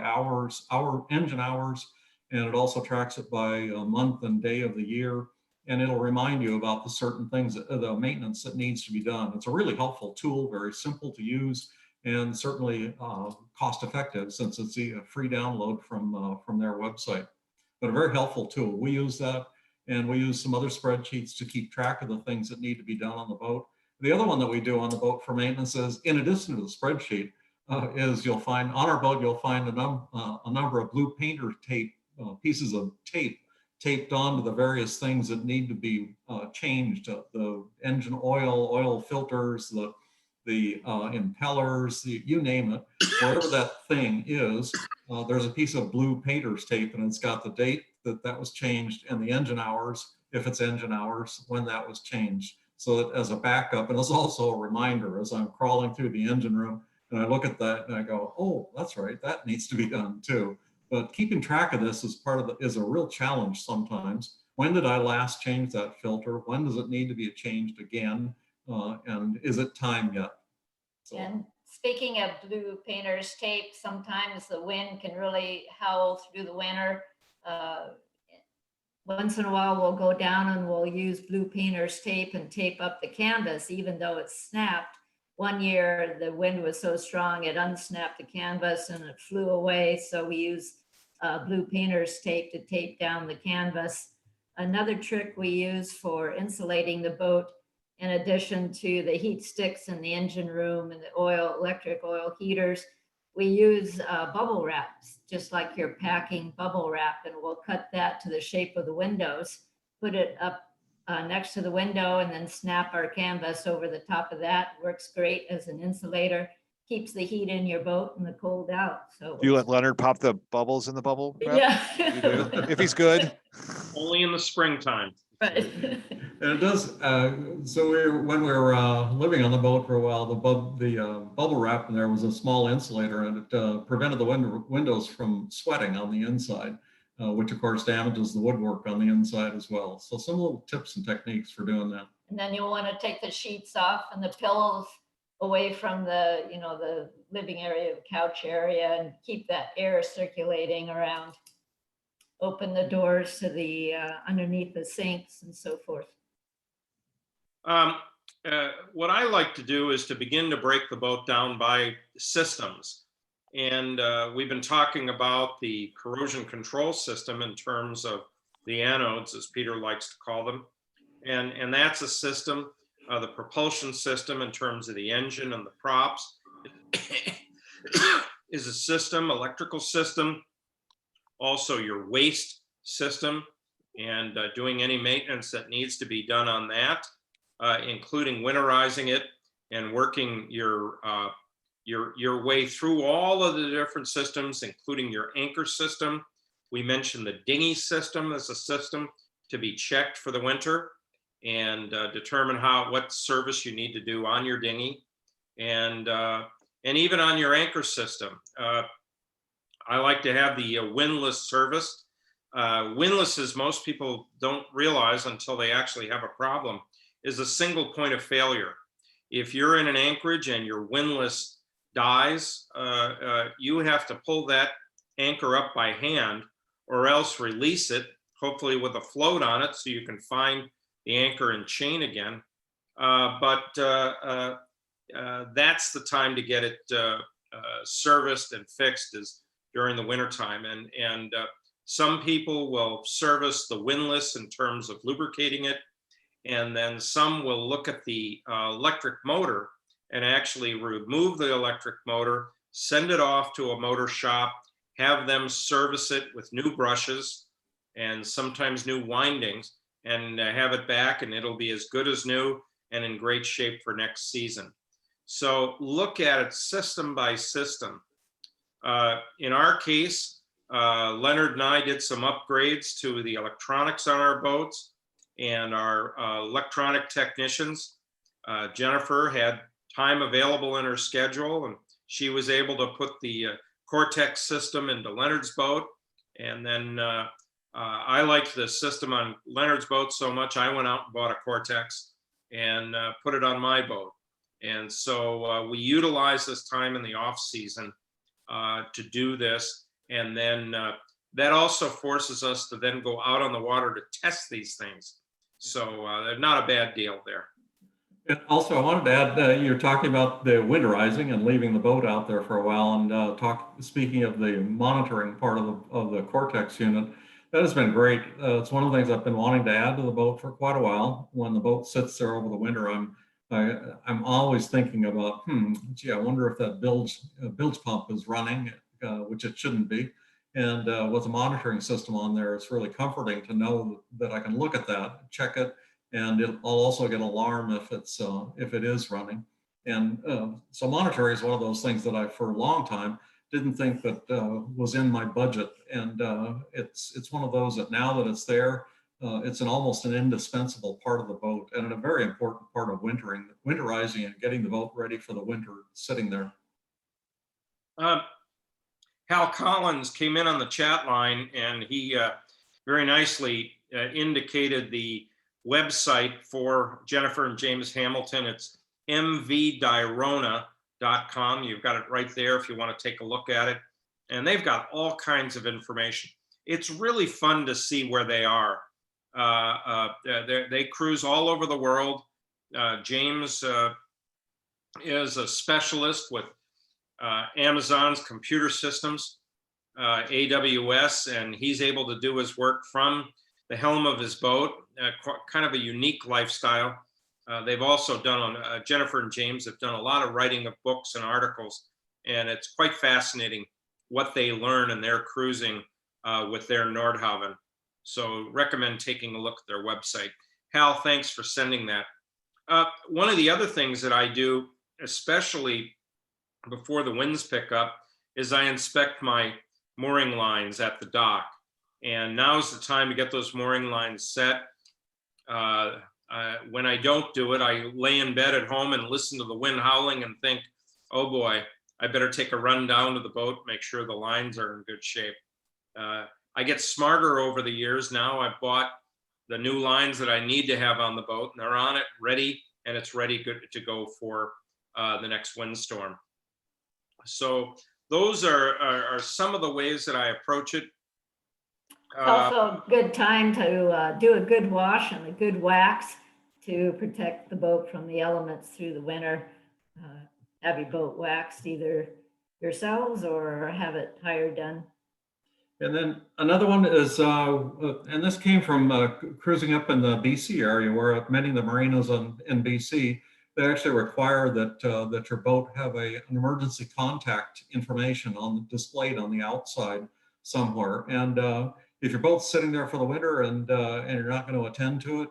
Speaker 3: engine hours, and it also tracks it by month and day of the year. And it'll remind you about the certain things, the maintenance that needs to be done. It's a really helpful tool, very simple to use, and certainly cost effective since it's a free download from their website. But a very helpful tool. We use that, and we use some other spreadsheets to keep track of the things that need to be done on the boat. The other one that we do on the boat for maintenance is, in addition to the spreadsheet, is you'll find on our boat, you'll find a number of blue painter tape, pieces of tape taped onto the various things that need to be changed. The engine oil filters, the impellers, you name it, whatever that thing is, there's a piece of blue painter's tape, and it's got the date that was changed and the engine hours, if it's engine hours, when that was changed. So that as a backup, and it's also a reminder as I'm crawling through the engine room and I look at that and I go, oh, that's right, that needs to be done too. But keeping track of this is a real challenge sometimes. When did I last change that filter? When does it need to be changed again? And is it time yet? So.
Speaker 5: And speaking of blue painter's tape, sometimes the wind can really howl through the winter. Once in a while, we'll go down and we'll use blue painter's tape and tape up the canvas, even though it's snapped. One year, the wind was so strong, it unsnapped the canvas and it flew away. So we use blue painter's tape to tape down the canvas. Another trick we use for insulating the boat, in addition to the heat sticks in the engine room and the electric oil heaters, we use bubble wraps, just like you're packing bubble wrap, and we'll cut that to the shape of the windows, put it up next to the window, and then snap our canvas over the top of that. Works great as an insulator. keeps the heat in your boat and the cold out. So
Speaker 1: Do you let Leonard pop the bubbles in the bubble wrap?
Speaker 5: yeah.
Speaker 1: You do? If he's good.
Speaker 2: Only in the springtime.
Speaker 5: Right.
Speaker 3: And it does, so when we were living on the boat for a while, the bubble wrap in there was a small insulator, and it prevented the windows from sweating on the inside, which of course damages the woodwork on the inside as well. So some little tips and techniques for doing that.
Speaker 5: And then you'll want to take the sheets off and the pillows away from the, you know, the living area, the couch area, and keep that air circulating around. Open the doors to the underneath the sinks and so forth.
Speaker 2: What I like to do is to begin to break the boat down by systems. And we've been talking about the corrosion control system in terms of the anodes, as Peter likes to call them. And that's a system. The propulsion system in terms of the engine and the props is a system, electrical system. Also your waste system, and doing any maintenance that needs to be done on that, including winterizing it and working your way through all of the different systems, including your anchor system. We mentioned the dinghy system as a system to be checked for the winter and determine what service you need to do on your dinghy, and even on your anchor system. I like to have the windlass service. Windlass, as most people don't realize until they actually have a problem, is a single point of failure. If you're in an anchorage and your windlass dies, you have to pull that anchor up by hand, or else release it, hopefully with a float on it, so you can find the anchor and chain again. That's the time to get it serviced and fixed, is during the wintertime. And some people will service the windlass in terms of lubricating it. And then some will look at the electric motor and actually remove the electric motor, send it off to a motor shop, have them service it with new brushes and sometimes new windings, and have it back, and it'll be as good as new and in great shape for next season. So look at it system by system. In our case, Leonard and I did some upgrades to the electronics on our boats, and our electronic technicians. Jennifer had time available in her schedule, and she was able to put the Cortex system into Leonard's boat. And then I liked the system on Leonard's boat so much, I went out and bought a Cortex and put it on my boat. And so we utilize this time in the off season to do this. And then that also forces us to then go out on the water to test these things. So they're not a bad deal there.
Speaker 3: And also, I wanted to add, you're talking about the winterizing and leaving the boat out there for a while, and speaking of the monitoring part of the Cortex unit, that has been great. It's one of the things I've been wanting to add to the boat for quite a while. When the boat sits there over the winter, I'm always thinking about, gee, I wonder if that bilge pump is running, which it shouldn't be. And with a monitoring system on there, it's really comforting to know that I can look at that, check it, and I'll also get an alarm if it is running. And so monitoring is one of those things that I, for a long time, didn't think that was in my budget. And it's one of those that now that it's there, it's almost an indispensable part of the boat, and a very important part of winterizing and getting the boat ready for the winter sitting there.
Speaker 2: Hal Collins came in on the chat line, and he very nicely indicated the website for Jennifer and James Hamilton. It's mvdirona.com. You've got it right there if you want to take a look at it. And they've got all kinds of information. It's really fun to see where they are. They cruise all over the world. James is a specialist with Amazon's computer systems, AWS, and he's able to do his work from the helm of his boat, kind of a unique lifestyle. They've also done, Jennifer and James have done a lot of writing of books and articles, and it's quite fascinating what they learn in their cruising with their Nordhaven. So recommend taking a look at their website. Hal, thanks for sending that. One of the other things that I do, especially before the winds pick up is I inspect my mooring lines at the dock. And now's the time to get those mooring lines set. When I don't do it, I lay in bed at home and listen to the wind howling and think, oh boy, I better take a run down to the boat, make sure the lines are in good shape. I get smarter over the years. Now I've bought the new lines that I need to have on the boat, and they're on it, ready, and it's ready good to go for the next windstorm. So those are some of the ways that I approach it.
Speaker 5: It's also a good time to do a good wash and a good wax to protect the boat from the elements through the winter. Have your boat waxed either yourselves or have it hired done.
Speaker 3: And then another one is, and this came from cruising up in the BC area, where many of the marinas in BC, they actually require that that your boat have an emergency contact information displayed on the outside somewhere. And if your boat's sitting there for the winter and you're not going to attend to it,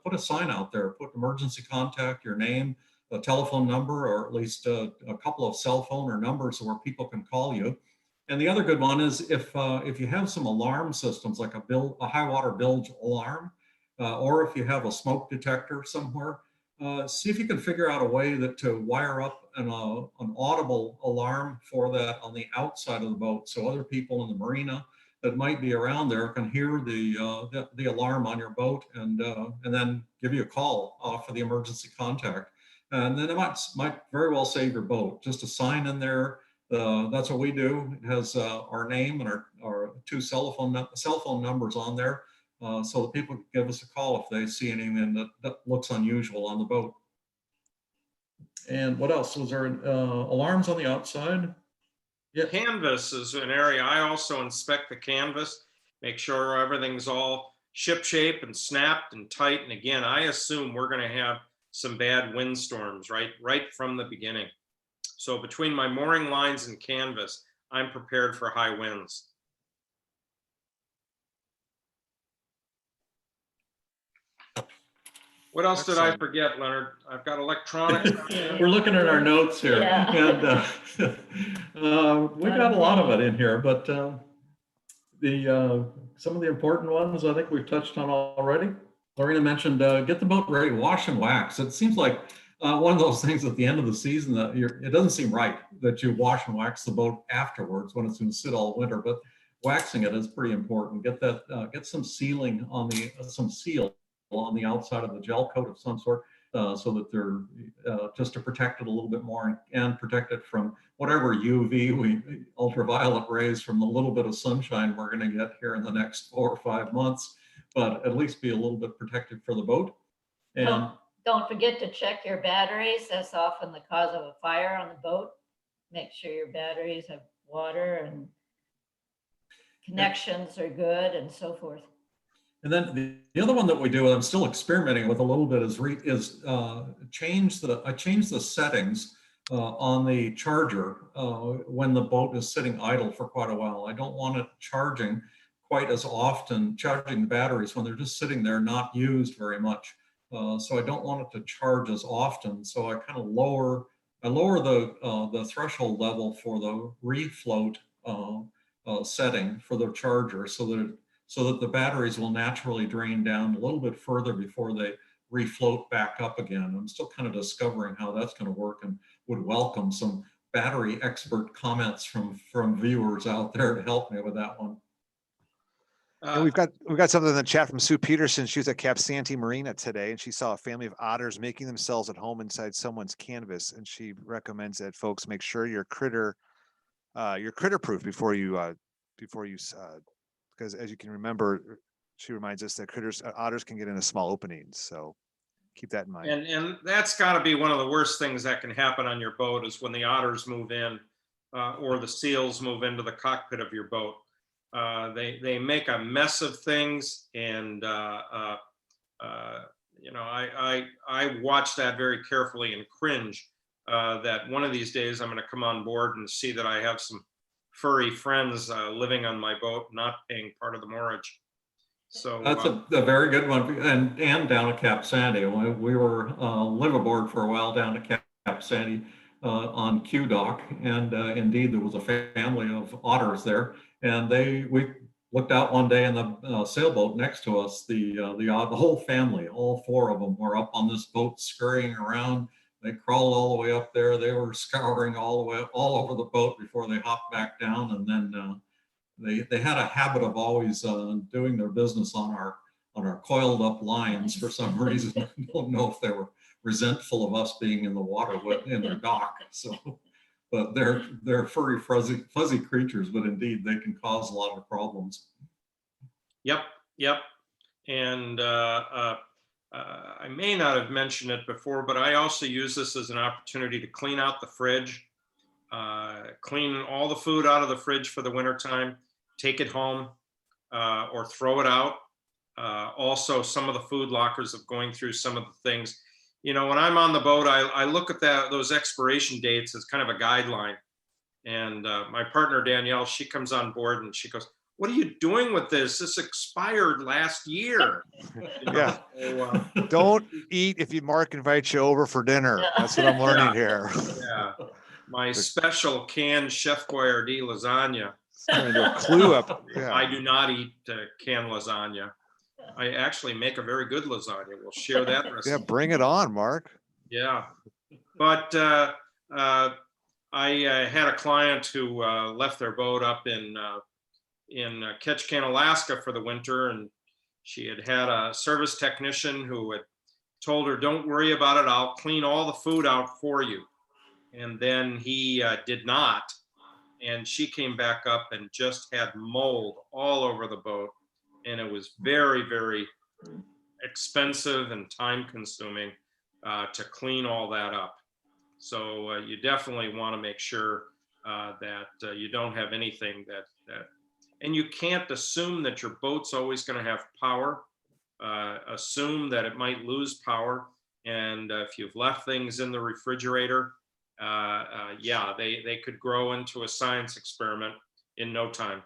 Speaker 3: put a sign out there, put emergency contact, your name, a telephone number, or at least a couple of cell phone or numbers where people can call you. And the other good one is if you have some alarm systems, like a high water bilge alarm, or if you have a smoke detector somewhere, see if you can figure out a way to wire up an audible alarm for that on the outside of the boat, so other people in the marina that might be around there can hear the alarm on your boat and then give you a call for the emergency contact. And then it might very well save your boat. Just a sign in there. That's what we do. It has our name and our two cell phone numbers on there, so that people can give us a call if they see anything that looks unusual on the boat. And what else? Was there alarms on the outside? Yeah.
Speaker 2: Canvas is an area I also inspect the canvas, make sure everything's all ship shape and snapped and tight. And again, I assume we're going to have some bad windstorms right from the beginning. So between my mooring lines and canvas, I'm prepared for high winds. What else did I forget, Leonard? I've got electronic.
Speaker 3: We're looking at our notes here,
Speaker 5: Yeah.
Speaker 3: and we got a lot of it in here, but some of the important ones I think we've touched on already. Lorena mentioned get the boat ready, wash and wax. It seems like one of those things at the end of the season that it doesn't seem right that you wash and wax the boat afterwards when it's going to sit all winter, but waxing it is pretty important. Get some sealing on some seal on the outside of the gel coat of some sort, so that they're just to protect it a little bit more and protect it from whatever UV, ultraviolet rays from the little bit of sunshine we're going to get here in the next 4 or 5 months, but at least be a little bit protected for the boat. And
Speaker 5: don't forget to check your batteries. That's often the cause of a fire on the boat. Make sure your batteries have water and connections are good and so forth.
Speaker 3: And then the other one that we do, and I'm still experimenting with a little bit, is change the settings on the charger when the boat is sitting idle for quite a while. I don't want it charging quite as often, charging the batteries when they're just sitting there not used very much. So I don't want it to charge as often. So I kind of lower the threshold level for the refloat setting for the charger, so that the batteries will naturally drain down a little bit further before they refloat back up again. I'm still kind of discovering how that's going to work, and would welcome some battery expert comments from viewers out there to help me with that one.
Speaker 1: And we've got something in the chat from Sue Peterson. She was at Cap Santee Marina today, and she saw a family of otters making themselves at home inside someone's canvas. And she recommends that folks make sure you're critter proof before you because as you can remember, she reminds us that otters can get into small openings. So keep that in mind.
Speaker 2: And that's got to be one of the worst things that can happen on your boat, is when the otters move in or the seals move into the cockpit of your boat. They make a mess of things, and I watch that very carefully and cringe that one of these days I'm going to come on board and see that I have some furry friends living on my boat, not paying part of the moorage. So
Speaker 3: that's a very good one. And down at Cap Santee, we were live aboard for a while down at Cap Santee. on Q Dock, and indeed there was a family of otters there, and we looked out one day in the sailboat next to us. The whole family, all four of them, were up on this boat scurrying around. They crawled all the way up there. They were scouring all over the boat before they hopped back down, and then they had a habit of always doing their business on our coiled up lines for some reason. I don't know if they were resentful of us being in the water in their dock. So, but they're furry, fuzzy creatures, but indeed they can cause a lot of problems.
Speaker 2: Yep. And I may not have mentioned it before, but I also use this as an opportunity to clean out the fridge, clean all the food out of the fridge for the wintertime, take it home or throw it out. Also, some of the food lockers of going through some of the things. You know, when I'm on the boat, I look at those expiration dates as kind of a guideline. And my partner, Danielle, she comes on board and she goes, "What are you doing with this? This expired last year." You know?
Speaker 1: Yeah.
Speaker 2: So,
Speaker 1: Don't eat if Mark invites you over for dinner. That's what I'm learning here.
Speaker 2: yeah. My special canned Chef Boyardee lasagna.
Speaker 1: Trying to clue up. Yeah.
Speaker 2: I do not eat canned lasagna. I actually make a very good lasagna. We'll share that recipe.
Speaker 1: Yeah, bring it on, Mark.
Speaker 2: Yeah, but I had a client who left their boat up in Ketchikan, Alaska for the winter, and she had a service technician who had told her, "Don't worry about it. I'll clean all the food out for you." And then he did not, and she came back up and just had mold all over the boat. And it was very, very expensive and time consuming to clean all that up. So you definitely want to make sure that you don't have anything and you can't assume that your boat's always going to have power. Assume that it might lose power. And if you've left things in the refrigerator, yeah, they could grow into a science experiment in no time.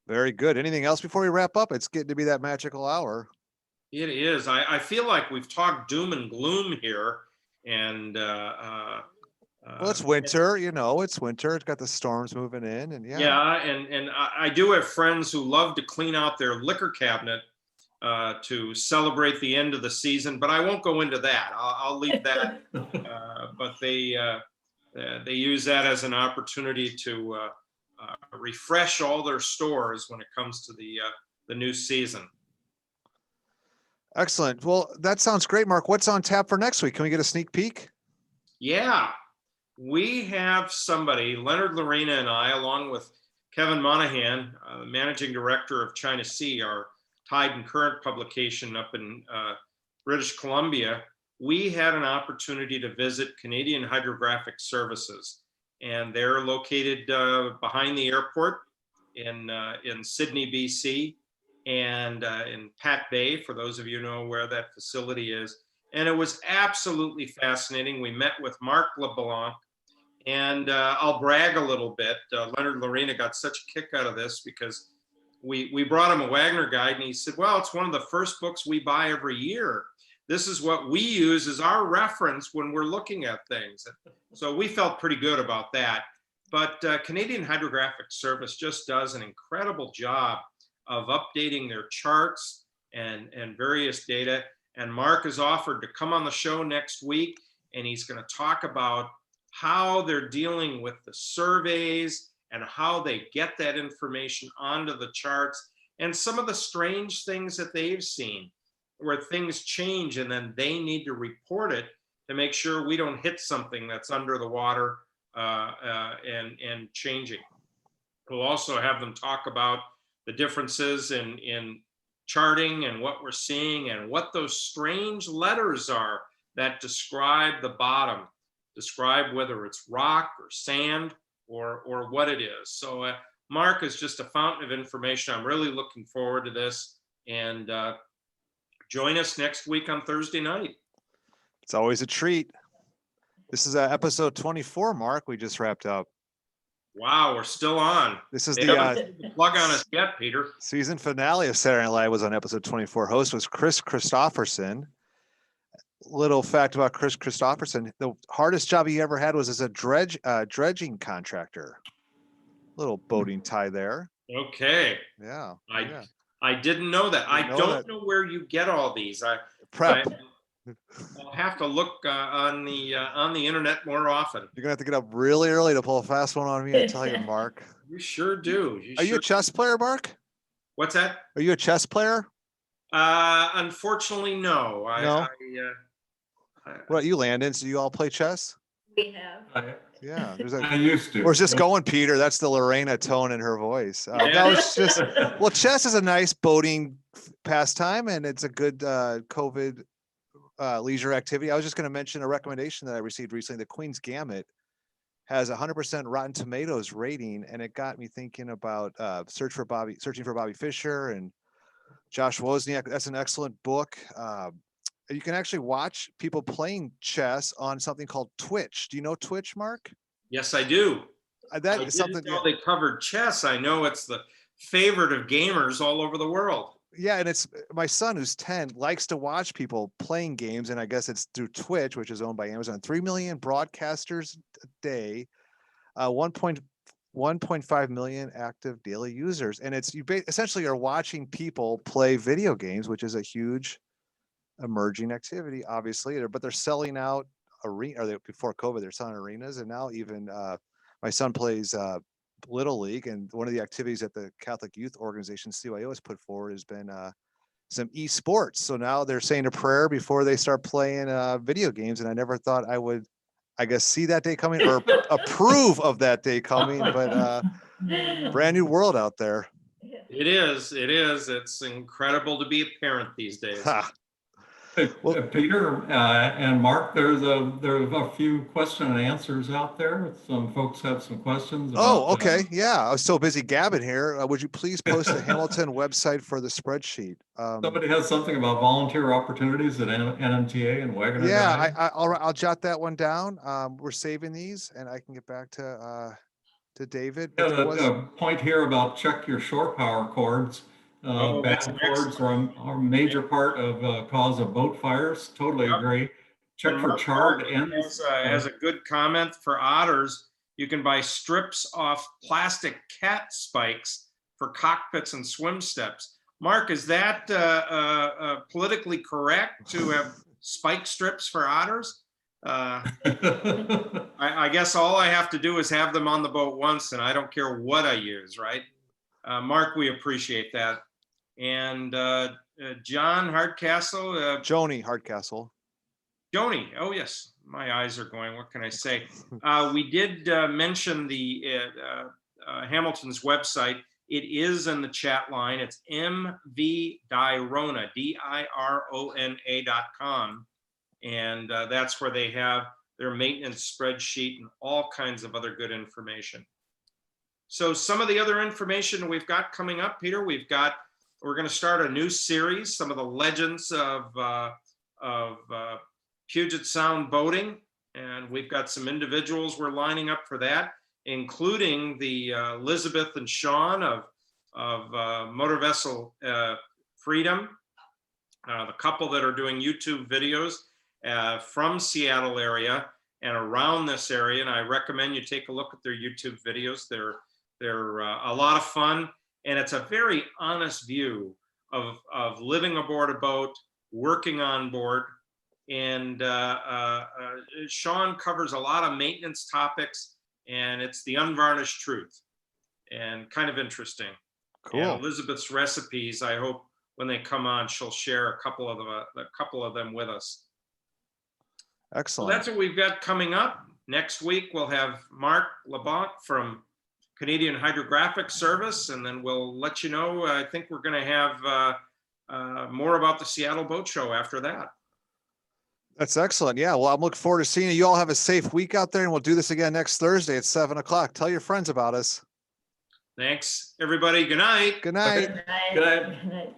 Speaker 1: Very good. Anything else before we wrap up? It's getting to be that magical hour.
Speaker 2: It is. I feel like we've talked doom and gloom here, and
Speaker 1: Well, it's winter. You know, it's winter. It's got the storms moving in, and yeah.
Speaker 2: Yeah, and I do have friends who love to clean out their liquor cabinet to celebrate the end of the season, but I won't go into that. I'll leave that. But they use that as an opportunity to refresh all their stores when it comes to the new season.
Speaker 1: Excellent. Well, that sounds great, Mark. What's on tap for next week? Can we get a sneak peek?
Speaker 2: Yeah, we have somebody, Leonard Marina and I, along with Kevin Monahan, managing director of China Sea, our Tide and Current publication up in British Columbia. We had an opportunity to visit Canadian Hydrographic Services, and they're located behind the airport in Sydney, BC, and in Pat Bay, for those of you who know where that facility is. And it was absolutely fascinating. We met with Mark LeBlanc, and I'll brag a little bit. Leonard Marina got such a kick out of this because we brought him a Wagoner guide, and he said, "Well, it's one of the first books we buy every year. This is what we use as our reference when we're looking at things." So we felt pretty good about that. But Canadian Hydrographic Service just does an incredible job of updating their charts and various data. And Mark has offered to come on the show next week, and he's going to talk about how they're dealing with the surveys and how they get that information onto the charts and some of the strange things that they've seen where things change and then they need to report it to make sure we don't hit something that's under the water and changing. We'll also have them talk about the differences in charting and what we're seeing and what those strange letters are that describe the bottom, describe whether it's rock or sand or what it is. So Mark is just a fountain of information. I'm really looking forward to this, and join us next week on Thursday night.
Speaker 1: It's always a treat. This is episode 24, Mark. We just wrapped up.
Speaker 2: Wow, we're still on.
Speaker 1: This is
Speaker 2: They
Speaker 1: the
Speaker 2: haven't put the plug on us yet, Peter.
Speaker 1: season finale of Saturday Night Live was on episode 24. Host was Chris Christopherson. little fact about Chris Christopherson, the hardest job he ever had was as a dredging contractor. Little boating tie there.
Speaker 2: Okay.
Speaker 1: Yeah.
Speaker 2: I
Speaker 1: yeah.
Speaker 2: I didn't know that. I
Speaker 1: Didn't know
Speaker 2: don't
Speaker 1: that.
Speaker 2: know where you get all these.
Speaker 1: Prep.
Speaker 2: I'll have to look on the internet more often.
Speaker 1: You're gonna have to get up really early to pull a fast one on me, I tell you, Mark.
Speaker 2: You sure do.
Speaker 1: Are you a chess player, Mark?
Speaker 2: What's that?
Speaker 1: Are you a chess player?
Speaker 2: Unfortunately, no.
Speaker 1: No?
Speaker 2: I-
Speaker 1: What about you, Landon? So you all play chess?
Speaker 5: We have.
Speaker 1: Yeah. There's
Speaker 3: I used to.
Speaker 1: Where's this going, Peter? That's the Lorena tone in her voice.
Speaker 2: Yeah.
Speaker 1: No, it's just, well, chess is a nice boating pastime, and it's a good COVID leisure activity. I was just going to mention a recommendation that I received recently. The Queen's Gambit has 100% Rotten Tomatoes rating, and it got me thinking about searching for Bobby Fischer and Josh Wozniak. That's an excellent book. You can actually watch people playing chess on something called Twitch. Do you know Twitch, Mark?
Speaker 2: Yes, I do.
Speaker 1: That
Speaker 2: I
Speaker 1: is
Speaker 2: didn't
Speaker 1: something.
Speaker 2: know they covered chess. I know it's the favorite of gamers all over the world.
Speaker 1: Yeah, and it's my son who's 10 likes to watch people playing games, and I guess it's through Twitch, which is owned by Amazon. 3 million broadcasters a day, 1.5 million active daily users, and it's essentially are watching people play video games, which is a huge emerging activity, obviously. But they're selling out before COVID, they're selling arenas, and now even my son plays Little League, and one of the activities that the Catholic Youth Organization CYO has put forward has been some esports. So now they're saying a prayer before they start playing video games, and I never thought I would, I guess, see that day coming or approve of that day coming. But brand new world out there.
Speaker 2: It is. It's incredible to be a parent these days.
Speaker 1: Ha.
Speaker 3: Hey,
Speaker 1: Well-
Speaker 3: Peter and Mark, there's a few question and answers out there. Some folks have some questions.
Speaker 1: Oh, okay. Yeah, I was so busy gabbing here. Would you please post the Hamilton website for the spreadsheet?
Speaker 3: Somebody has something about volunteer opportunities at NMTA and Wagoner.
Speaker 1: Yeah, I'll jot that one down. We're saving these, and I can get back to David. But there was-
Speaker 3: A point here about check your shore power cords. Bad
Speaker 2: that's
Speaker 3: cords are a major part of cause of boat fires. Totally
Speaker 2: Yep.
Speaker 3: agree. Check
Speaker 2: And
Speaker 3: for
Speaker 2: Mark
Speaker 3: charred
Speaker 2: Bunzel
Speaker 3: ends.
Speaker 2: has a good comment for otters. You can buy strips off plastic cat spikes for cockpits and swim steps. Mark, is that politically correct to have spike strips for otters? I guess all I have to do is have them on the boat once, and I don't care what I use, right? Mark, we appreciate that. And John Hardcastle.
Speaker 1: Joni Hardcastle.
Speaker 2: Joni, oh yes, my eyes are going. What can I say? We did mention the Hamilton's website. It is in the chat line. It's mvdirona, dirona.com. And that's where they have their maintenance spreadsheet and all kinds of other good information. So some of the other information we've got coming up, Peter, we're going to start a new series, some of the legends of Puget Sound boating. And we've got some individuals we're lining up for that, including the Elizabeth and Shaun of Motor Vessel Freedom, the couple that are doing YouTube videos from Seattle area and around this area. And I recommend you take a look at their YouTube videos. They're a lot of fun. And it's a very honest view of living aboard a boat, working on board. And Shaun covers a lot of maintenance topics, and it's the unvarnished truth and kind of interesting.
Speaker 1: Cool.
Speaker 2: And Elizabeth's recipes, I hope when they come on, she'll share a couple of them with us. So
Speaker 1: Excellent.
Speaker 2: that's what we've got coming up. Next week, we'll have Mark LeBlanc from Canadian Hydrographic Service, and then we'll let you know. I think we're going to have more about the Seattle Boat Show after that.
Speaker 1: That's excellent. Yeah. Well, I'm looking forward to seeing you. You all have a safe week out there, and we'll do this again next Thursday at 7 o'clock. Tell your friends about us.
Speaker 2: Thanks, everybody. Good night.
Speaker 1: Good night.
Speaker 5: Good night.
Speaker 3: Good night.
Speaker 5: Good night.